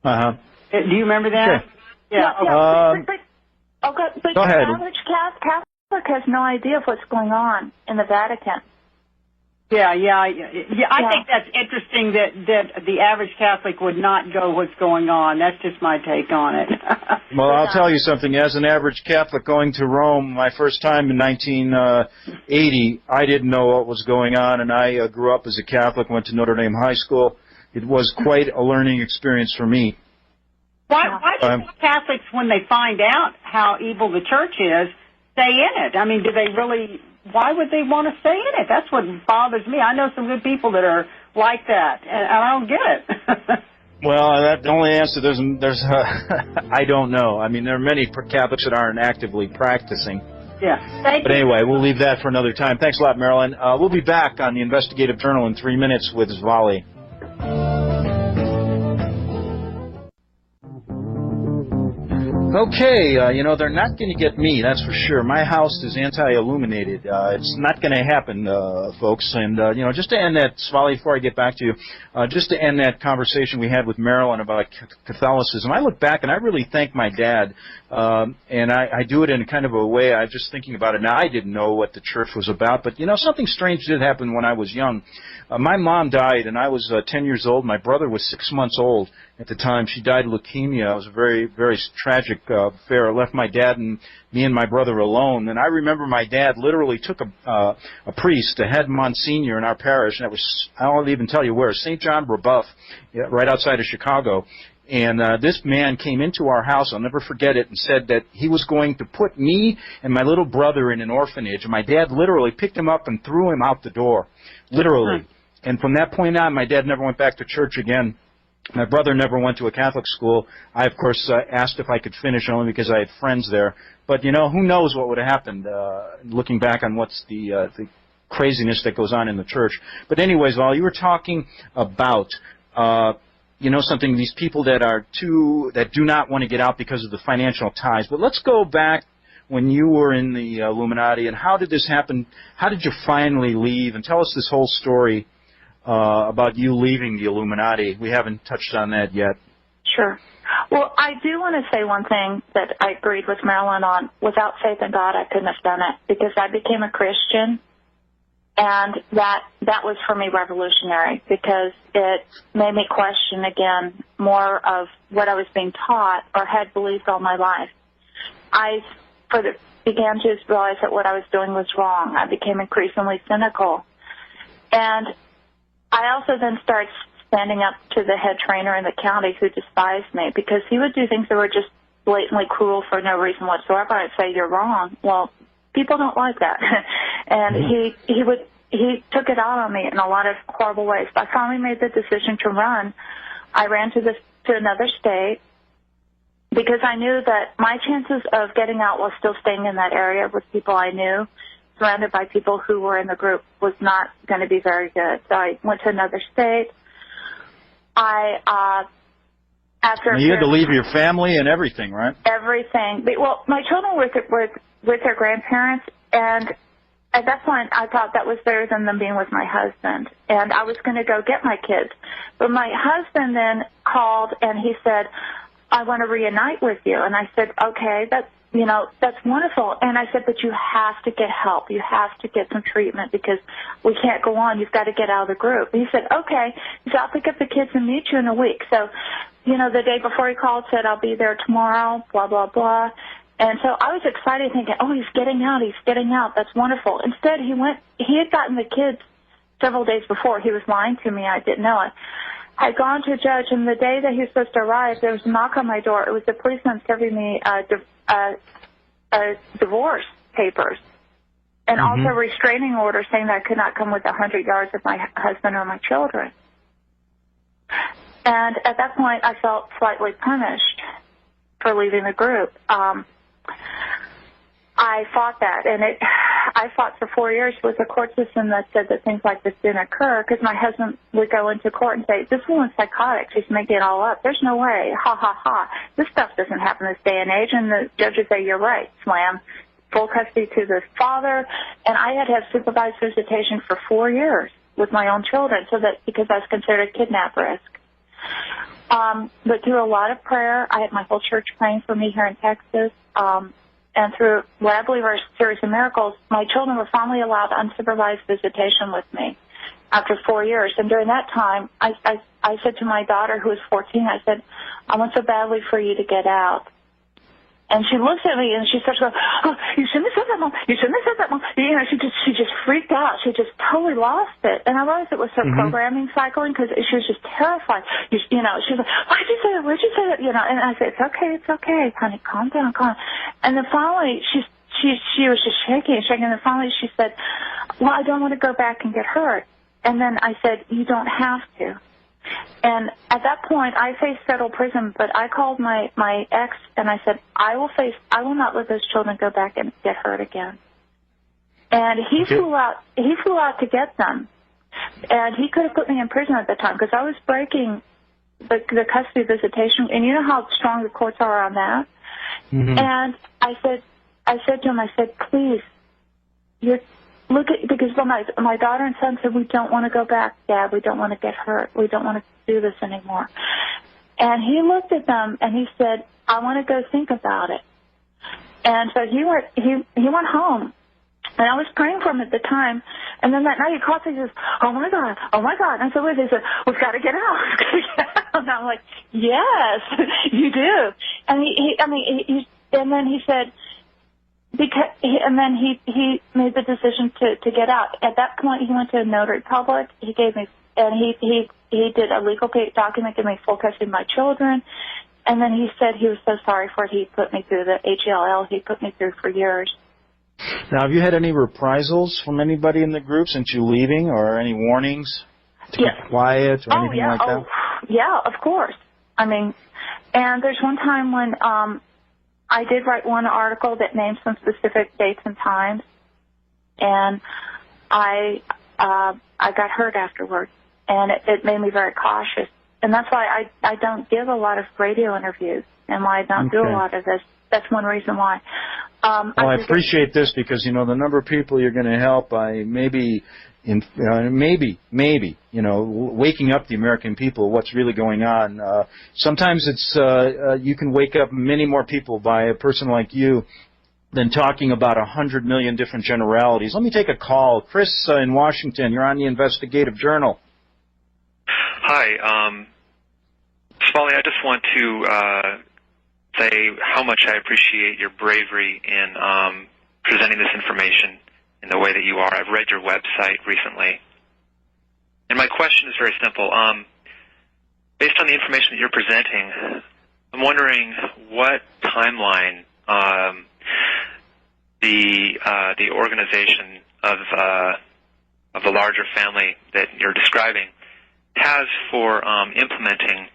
Uh-huh. Do you remember that? Sure. Yeah. But go ahead. The average Catholic has no idea of what's going on in the Vatican. Yeah. I think that's interesting that the average Catholic would not go what's going on. That's just my take on it. Well, I'll tell you something. As an average Catholic going to Rome my first time in 1980, I didn't know what was going on, and I grew up as a Catholic, went to Notre Dame High School. It was quite a learning experience for me. Why do Catholics, when they find out how evil the church is, stay in it? I mean, do they really... Why would they want to stay in it? That's what bothers me. I know some good people that are like that, and I don't get it. Well, the only answer, there's I don't know. I mean, there are many Catholics that aren't actively practicing. Yeah. Thank you. But anyway, we'll leave that for another time. Thanks a lot, Marilyn. We'll be back on the Investigative Journal in 3 minutes with Svali. Okay, you know, they're not going to get me, that's for sure. My house is anti-illuminated. It's not going to happen, folks. And, you know, just to end that, Svali, before I get back to you, just to end that conversation we had with Marilyn about Catholicism, I look back and I really thank my dad. And I do it in kind of a way, I'm just thinking about it now. I didn't know what the church was about, but, you know, something strange did happen when I was young. My mom died, and I was 10 years old. My brother was 6 months old at the time. She died of leukemia. It was a very, very tragic affair. It left my dad and me and my brother alone. And I remember my dad literally took a priest, a head Monsignor in our parish, and it was, I won't even tell you where, St. John Brebeuf, right outside of Chicago. And this man came into our house, I'll never forget it, and said that he was going to put me and my little brother in an orphanage. And my dad literally picked him up and threw him out the door, literally. And from that point on, my dad never went back to church again. My brother never went to a Catholic school. I, of course, asked if I could finish only because I had friends there. But, you know, who knows what would have happened, looking back on what's the craziness that goes on in the church. But anyways, while you were talking about, you know, something, these people that do not want to get out because of the financial ties. But let's go back when you were in the Illuminati, and how did this happen? How did you finally leave? And tell us this whole story about you leaving the Illuminati. We haven't touched on that yet. Sure. Well, I do want to say one thing that I agreed with Marilyn on. Without faith in God, I couldn't have done it, because I became a Christian, and that was for me revolutionary, because it made me question again more of what I was being taught or had believed all my life. began to realize that what I was doing was wrong. I became increasingly cynical. And I also then started standing up to the head trainer in the county who despised me because he would do things that were just blatantly cruel for no reason whatsoever. I'd say, you're wrong. Well, people don't like that. And he took it out on me in a lot of horrible ways. I finally made the decision to run. I ran to another state because I knew that my chances of getting out while still staying in that area with people I knew, surrounded by people who were in the group, was not going to be very good. So I went to another state. You had to leave your family and everything, right? Everything. Well, my children were with their grandparents, and at that point I thought that was better than them being with my husband. And I was going to go get my kids. But my husband then called, and he said, I want to reunite with you. And I said, okay, that's wonderful. And I said, but you have to get help. You have to get some treatment because we can't go on. You've got to get out of the group. And he said, okay. He said, I'll pick up the kids and meet you in a week. So, the day before he called, said, I'll be there tomorrow, blah, blah, blah. And so I was excited thinking, oh, he's getting out. That's wonderful. Instead, he had gotten the kids several days before. He was lying to me. I didn't know it. I'd gone to a judge, and the day that he was supposed to arrive, there was a knock on my door. It was the policeman serving me divorce papers and also a restraining order saying that I could not come within 100 yards of my husband or my children. And at that point, I felt slightly punished for leaving the group. I fought that, and I fought for 4 years with a court system that said that things like this didn't occur because my husband would go into court and say, this woman's psychotic. She's making it all up. There's no way. Ha, ha, ha. This stuff doesn't happen this day and age. And the judge would say, you're right. Slam. Full custody to the father. And I had to have supervised visitation for 4 years with my own children because I was considered a kidnap risk. But through a lot of prayer, I had my whole church praying for me here in Texas. And through what I believe are a series of miracles, my children were finally allowed unsupervised visitation with me after 4 years. And during that time, I said to my daughter, who was 14, I said, I want so badly for you to get out. And she looks at me and she starts going, oh, you shouldn't have said that, Mom. You shouldn't have said that, Mom. She just freaked out. She just totally lost it. And I realized it was her programming cycling because she was just terrified. She was like, why did you say that? Why did you say that? And I said, it's okay, honey. Calm down. And then finally, she was just shaking. And then finally she said, well, I don't want to go back and get hurt. And then I said, you don't have to. And at that point, I faced federal prison, but I called my ex and I said, I will not let those children go back and get hurt again. And he flew out to get them. And he could have put me in prison at the time because I was breaking the custody visitation. And you know how strong the courts are on that? And I said to him, please, because my daughter and son said, we don't want to go back, Dad. We don't want to get hurt. We don't want to do this anymore. And he looked at them and he said, I want to go think about it. And so he went home. And I was praying for him at the time. And then that night he called me and he says, oh my God. And I said, wait, he said, we've got to get out. And I'm like, yes, you do. And and then he said, and then he made the decision to get out. At that point, he went to a notary public. He gave me, and he did a legal document, giving me full custody of my children. And then he said he was so sorry for it. He put me through the HELL. He put me through for years. Now, have you had any reprisals from anybody in the group since you leaving, or any warnings to keep quiet or anything like that? Yeah, of course. I mean, and there's one time when I did write one article that named some specific dates and times, and I got hurt afterwards, and it made me very cautious. And that's why I don't give a lot of radio interviews, and why I don't do a lot of this. That's one reason why. I appreciate this because, the number of people you're going to help by maybe waking up the American people, what's really going on. Sometimes it's you can wake up many more people by a person like you than talking about 100 million different generalities. Let me take a call. Chris in Washington, you're on the Investigative Journal. Hi. Svali, I just want to say how much I appreciate your bravery in presenting this information in the way that you are. I've read your website recently. And my question is very simple. Based on the information that you're presenting, I'm wondering what timeline the organization of the larger family that you're describing has for implementing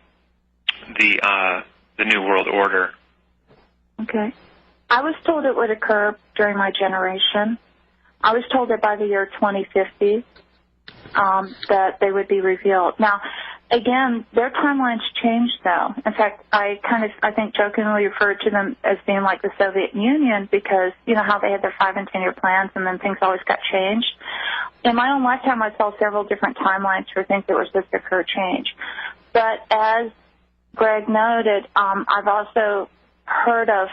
the New World Order. Okay. I was told it would occur during my generation. I was told that by the year 2050 that they would be revealed. Now, again, their timelines change, though. In fact, I think jokingly referred to them as being like the Soviet Union because, you know, how they had their 5- and 10-year plans and then things always got changed. In my own lifetime, I saw several different timelines for things that were supposed to occur change. But as Greg noted, I've also heard of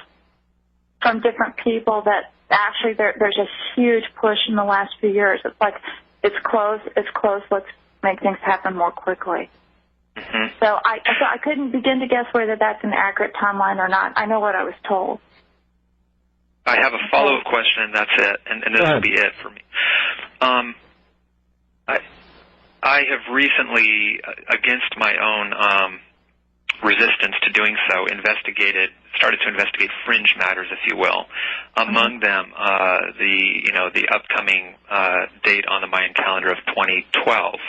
from different people that actually there's a huge push in the last few years. It's like, it's close, let's make things happen more quickly. Mm-hmm. So I couldn't begin to guess whether that's an accurate timeline or not. I know what I was told. I have a follow-up question, and that's it, and this will be it for me. I have recently, against my own resistance to doing so, started to investigate fringe matters, if you will. Among them, the upcoming date on the Mayan calendar of 2012.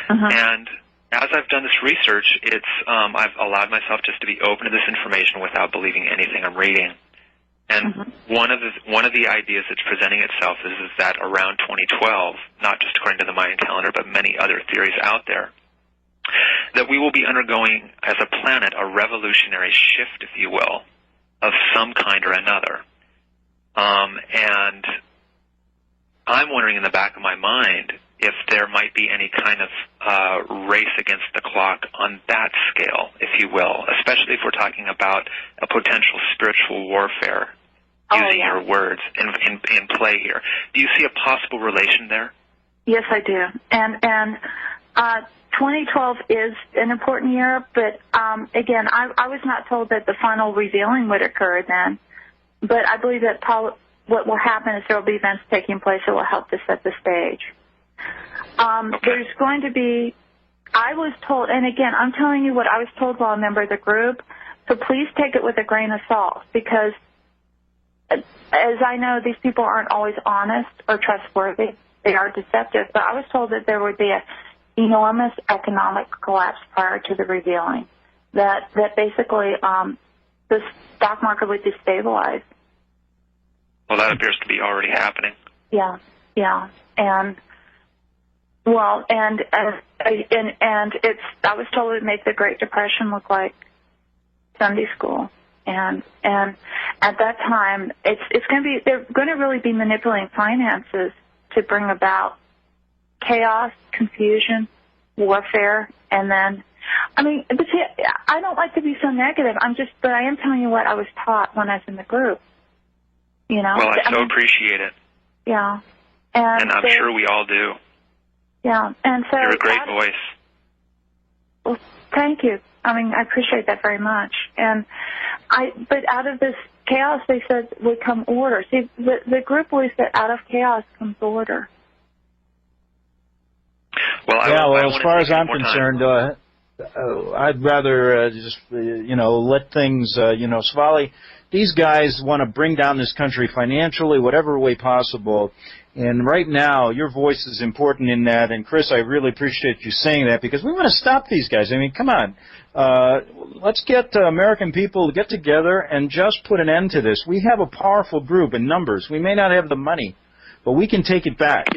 And as I've done this research, I've allowed myself just to be open to this information without believing anything I'm reading. And one of the ideas that's presenting itself is that around 2012, not just according to the Mayan calendar, but many other theories out there, that we will be undergoing, as a planet, a revolutionary shift, if you will, of some kind or another. And I'm wondering in the back of my mind if there might be any kind of race against the clock on that scale, if you will, especially if we're talking about a potential spiritual warfare, using your words in play here. Do you see a possible relation there? Yes, I do. And 2012 is an important year, but again, I was not told that the final revealing would occur then. But I believe that what will happen is there will be events taking place that will help to set the stage. There's going to be, I was told, and again, I'm telling you what I was told while a member of the group, so please take it with a grain of salt, because as I know, these people aren't always honest or trustworthy. They are deceptive, but I was told that there would be an enormous economic collapse prior to the revealing, that basically the stock market would destabilize. Well, that appears to be already happening. Yeah, and well, and it's. I was told it would make the Great Depression look like Sunday school, and at that time, it's going to be. They're going to really be manipulating finances to bring about chaos, confusion, warfare, and then. I mean, but see, I don't like to be so negative. But I am telling you what I was taught when I was in the group. You know. Well, I appreciate it. Yeah. And I'm sure we all do. Yeah, and so... You're a great voice. Well, thank you. I mean, I appreciate that very much. But out of this chaos, they said, would come order. See, the group believes that out of chaos comes order. Well, as far as I'm concerned, I'd rather just, let things, Svali, these guys want to bring down this country financially, whatever way possible. And right now, your voice is important in that. And, Chris, I really appreciate you saying that, because we want to stop these guys. I mean, come on. Let's get American people to get together and just put an end to this. We have a powerful group in numbers. We may not have the money, but we can take it back.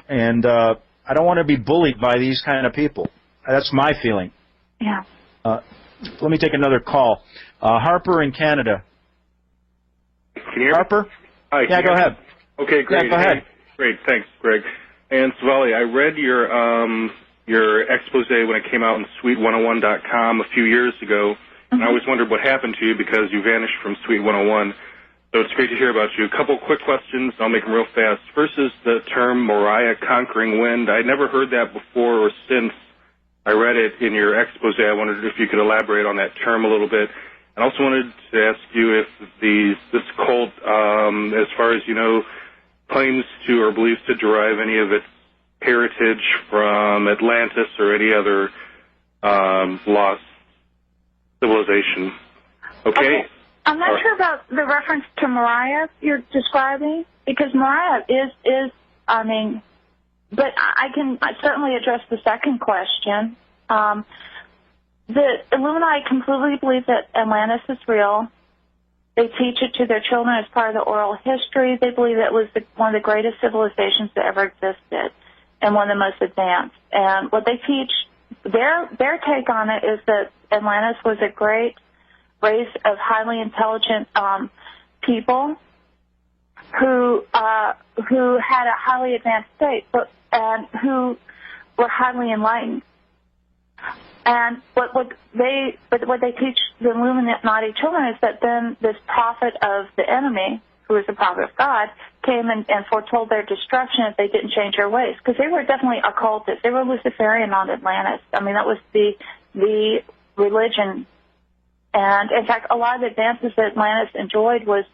And I don't want to be bullied by these kind of people. That's my feeling. Yeah. Let me take another call. Harper in Canada. Can you hear me? Harper? Hi, yeah, go ahead. Okay, great. Yeah, go ahead. Great, thanks, Greg. And Svali, I read your expose when it came out on Suite101.com a few years ago, and I always wondered what happened to you because you vanished from Suite 101. So it's great to hear about you. A couple quick questions. I'll make them real fast. First is the term Moriah conquering wind. I'd never heard that before or since I read it in your expose. I wondered if you could elaborate on that term a little bit. I also wanted to ask you if this cult, as far as you know, claims to or believes to derive any of its heritage from Atlantis or any other lost civilization. Okay? I'm not sure about the reference to Mariah you're describing, because Mariah is I mean, but I can certainly address the second question. The Illuminati completely believe that Atlantis is real. They teach it to their children as part of the oral history. They believe it was one of the greatest civilizations that ever existed and one of the most advanced. And what they teach, their take on it is that Atlantis was a great race of highly intelligent people who had a highly advanced state, and who were highly enlightened. And what they teach the Illuminati children is that then this prophet of the enemy, who is the prophet of God, came and foretold their destruction if they didn't change their ways. Because they were definitely occultists. They were Luciferian on Atlantis. I mean, that was the religion. And, in fact, a lot of the advances that Atlantis enjoyed was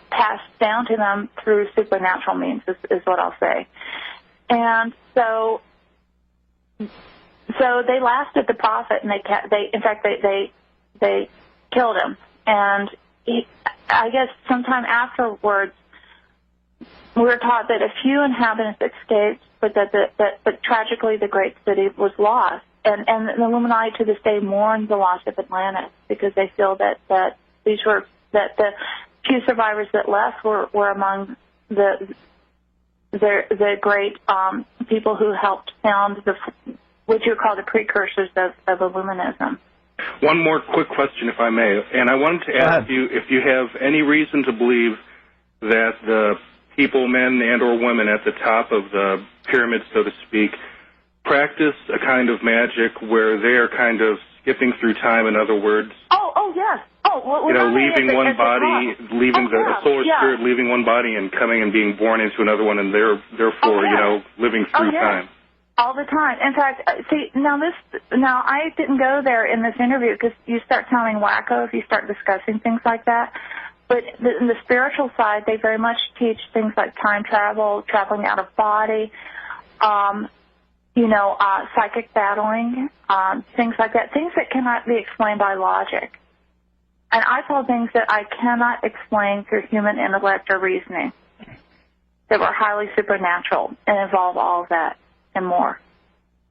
passed down to them through supernatural means, is what I'll say. And so they laughed at the prophet, and they killed him. And I guess sometime afterwards, we were taught that a few inhabitants escaped, but but tragically the great city was lost. And the Illuminati to this day mourn the loss of Atlantis, because they feel that the few survivors that left were among the great people who helped found what you would call the precursors of Illuminism. One more quick question, if I may, and I wanted to ask you if you have any reason to believe that the people, men and or women at the top of the pyramid, so to speak, practice a kind of magic where they are kind of skipping through time, in other words. Oh, yes. Leaving one body, leaving the solar spirit, leaving one body and coming and being born into another one, and therefore, living through time. All the time. In fact, now I didn't go there in this interview, because you start sounding wacko if you start discussing things like that. But in the spiritual side, they very much teach things like time travel, traveling out of body, psychic battling, things like that, things that cannot be explained by logic. And I saw things that I cannot explain through human intellect or reasoning that were highly supernatural and involve all of that and more.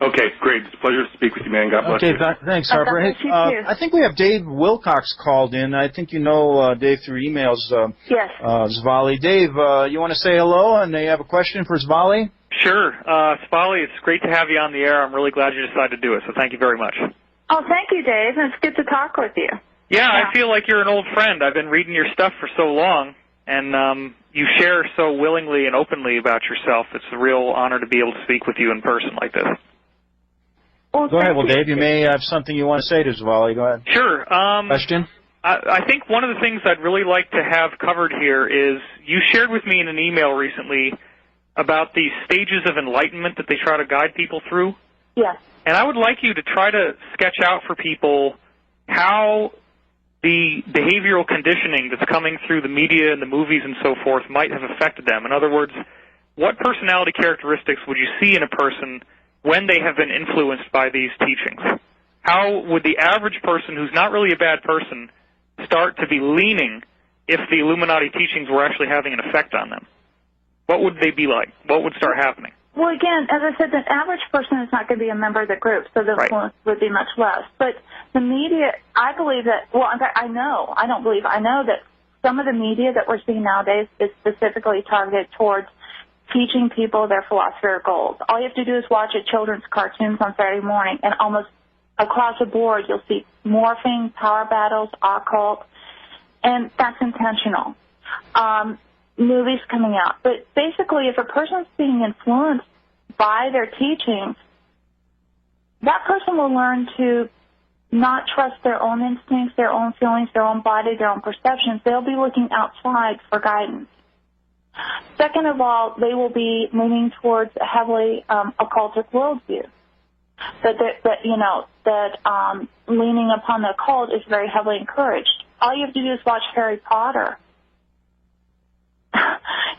Okay, great. It's a pleasure to speak with you, man. God bless you. Okay, thanks, Harper. I think we have Dave Wilcox called in. I think you know Dave through emails. Yes. Svali. Dave, you want to say hello, and you have a question for Svali? Sure. Svali, it's great to have you on the air. I'm really glad you decided to do it, so thank you very much. Oh, thank you, Dave. It's good to talk with you. Yeah, I feel like you're an old friend. I've been reading your stuff for so long, and you share so willingly and openly about yourself. It's a real honor to be able to speak with you in person like this. Well, go ahead. Well, Dave, you may have something you want to say to Svali. Go ahead. Sure. Question? I think one of the things I'd really like to have covered here is you shared with me in an email recently about the stages of enlightenment that they try to guide people through. Yes. And I would like you to try to sketch out for people how the behavioral conditioning that's coming through the media and the movies and so forth might have affected them. In other words, what personality characteristics would you see in a person when they have been influenced by these teachings? How would the average person who's not really a bad person start to be leaning if the Illuminati teachings were actually having an effect on them? What would they be like? What would start happening? Well, again, as I said, the average person is not going to be a member of the group, so the influence would be much less. But the media, I believe that, well, in fact, I know that some of the media that we're seeing nowadays is specifically targeted towards teaching people their philosophy or goals. All you have to do is watch a children's cartoons on Saturday morning, and almost across the board you'll see morphing, power battles, occult, and that's intentional. Movies coming out. But basically, if a person's being influenced by their teachings, that person will learn to not trust their own instincts, their own feelings, their own body, their own perceptions. They'll be looking outside for guidance. Second of all, they will be leaning towards a heavily occultic worldview. that leaning upon the occult is very heavily encouraged. All you have to do is watch Harry Potter.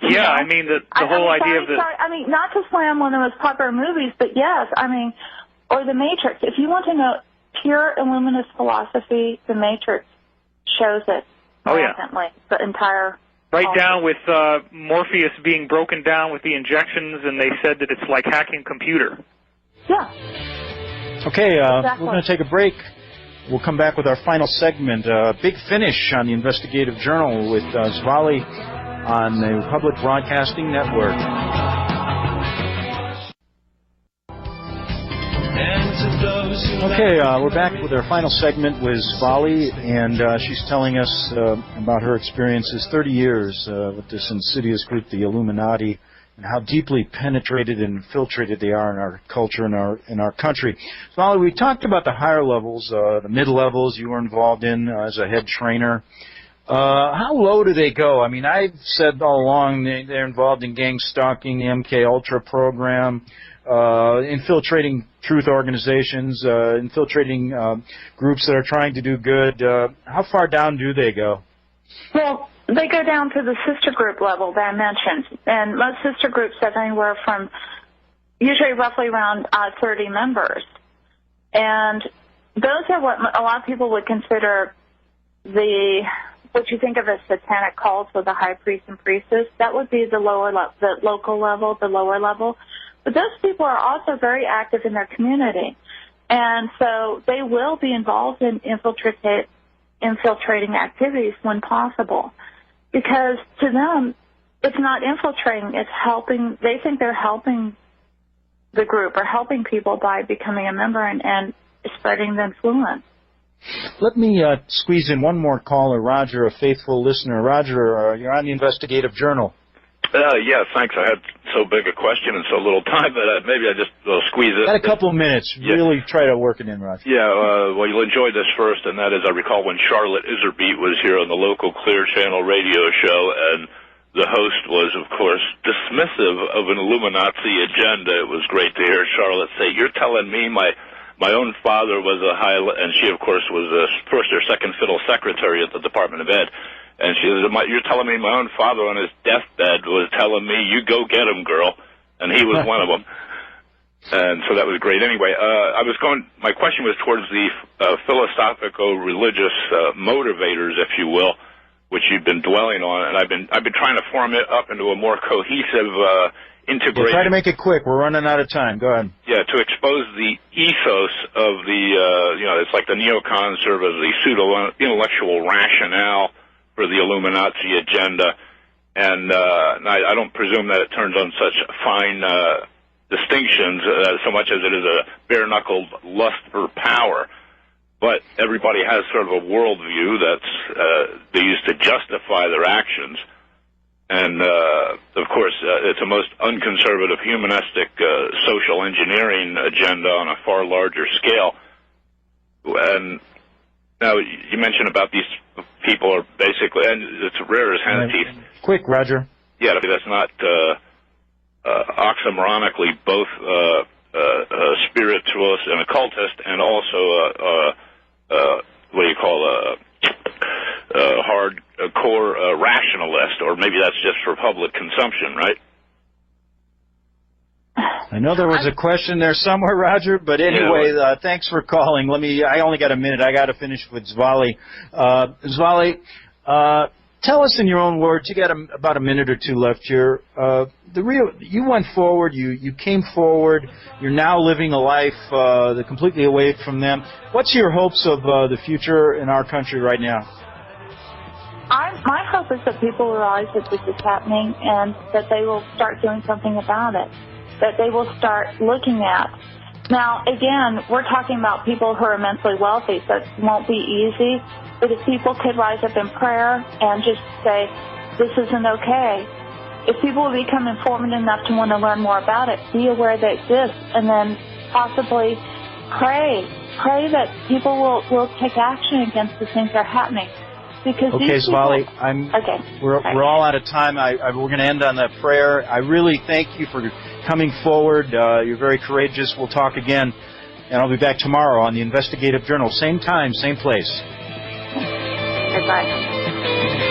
Yeah, I mean, the whole idea of the... I mean, not to slam one of the most popular movies, but yes, I mean, or The Matrix. If you want to know pure Illuminist philosophy, The Matrix shows it brilliantly, the entire... Right down with Morpheus being broken down with the injections, and they said that it's like hacking a computer. Yeah. Okay, Exactly. we're going to take a break. We'll come back with our final segment, Big Finish on the Investigative Journal with Svali on the Public Broadcasting Network. Okay, we're back with our final segment with Svali, and she's telling us about her experiences, 30 years with this insidious group, the Illuminati, and how deeply penetrated and infiltrated they are in our culture and in our country. Svali, we talked about the higher levels, the mid-levels you were involved in as a head trainer. How low do they go? I mean, I've said all along they're involved in gang stalking, the MK Ultra program, infiltrating truth organizations, infiltrating groups that are trying to do good. How far down do they go? Well, they go down to the sister group level that I mentioned, and most sister groups have anywhere from usually roughly around 30 members. And those are what a lot of people would consider what you think of as satanic cults with the high priest and priestess. That would be the local level, the lower level. But those people are also very active in their community. And so they will be involved in infiltrating activities when possible. Because to them, it's not infiltrating, it's helping. They think they're helping the group or helping people by becoming a member and spreading the influence. Let me squeeze in one more caller, Roger, a faithful listener. Roger, you're on the Investigative Journal. Yeah, thanks. I had so big a question and so little time, but maybe I just will squeeze it. Got a couple of minutes. Yeah. Really try to work it in, Roger. Yeah, well, you'll enjoy this first, and that is I recall when Charlotte Iserbeat was here on the local Clear Channel radio show, and the host was, of course, dismissive of an Illuminati agenda. It was great to hear Charlotte say, "You're telling me my own father was a high," and she, of course, was a first or second fiddle secretary at the Department of Ed. And she said, "You're telling me my own father on his deathbed was telling me, you go get him, girl." And he was one of them. And so that was great. Anyway, my question was towards the philosophical-religious motivators, if you will, which you've been dwelling on. And I've been trying to form it up into a more cohesive integrated... We'll try to make it quick. We're running out of time. Go ahead. Yeah, to expose the ethos of the, it's like the neocons serve as the pseudo-intellectual rationale for the Illuminati agenda, and I don't presume that it turns on such fine distinctions so much as it is a bare-knuckled lust for power. But everybody has sort of a worldview that's they use to justify their actions, and of course it's a most unconservative, humanistic social engineering agenda on a far larger scale. And now, you mentioned about these people are basically, and it's rare as hen's teeth. Quick, Roger. Yeah, that's not oxymoronically both spiritualist and occultist, and also what do you call a hardcore rationalist, or maybe that's just for public consumption, right? I know there was a question there somewhere, Roger, but anyway, thanks for calling. I only got a minute. I got to finish with Svali. Svali, tell us in your own words, you got about a minute or two left here. You went forward, you came forward, you're now living a life completely away from them. What's your hopes of the future in our country right now? My hope is that people realize that this is happening and that they will start doing something about it, that they will start looking at. Now, again, we're talking about people who are immensely wealthy, so it won't be easy. But if people could rise up in prayer and just say, this isn't okay, if people will become informed enough to want to learn more about it, be aware they exist, and then possibly pray that people will take action against the things that are happening. Because okay, Svali, we're all out of time. We're going to end on that prayer. I really thank you for coming forward. You're very courageous. We'll talk again. And I'll be back tomorrow on the Investigative Journal. Same time, same place. Goodbye.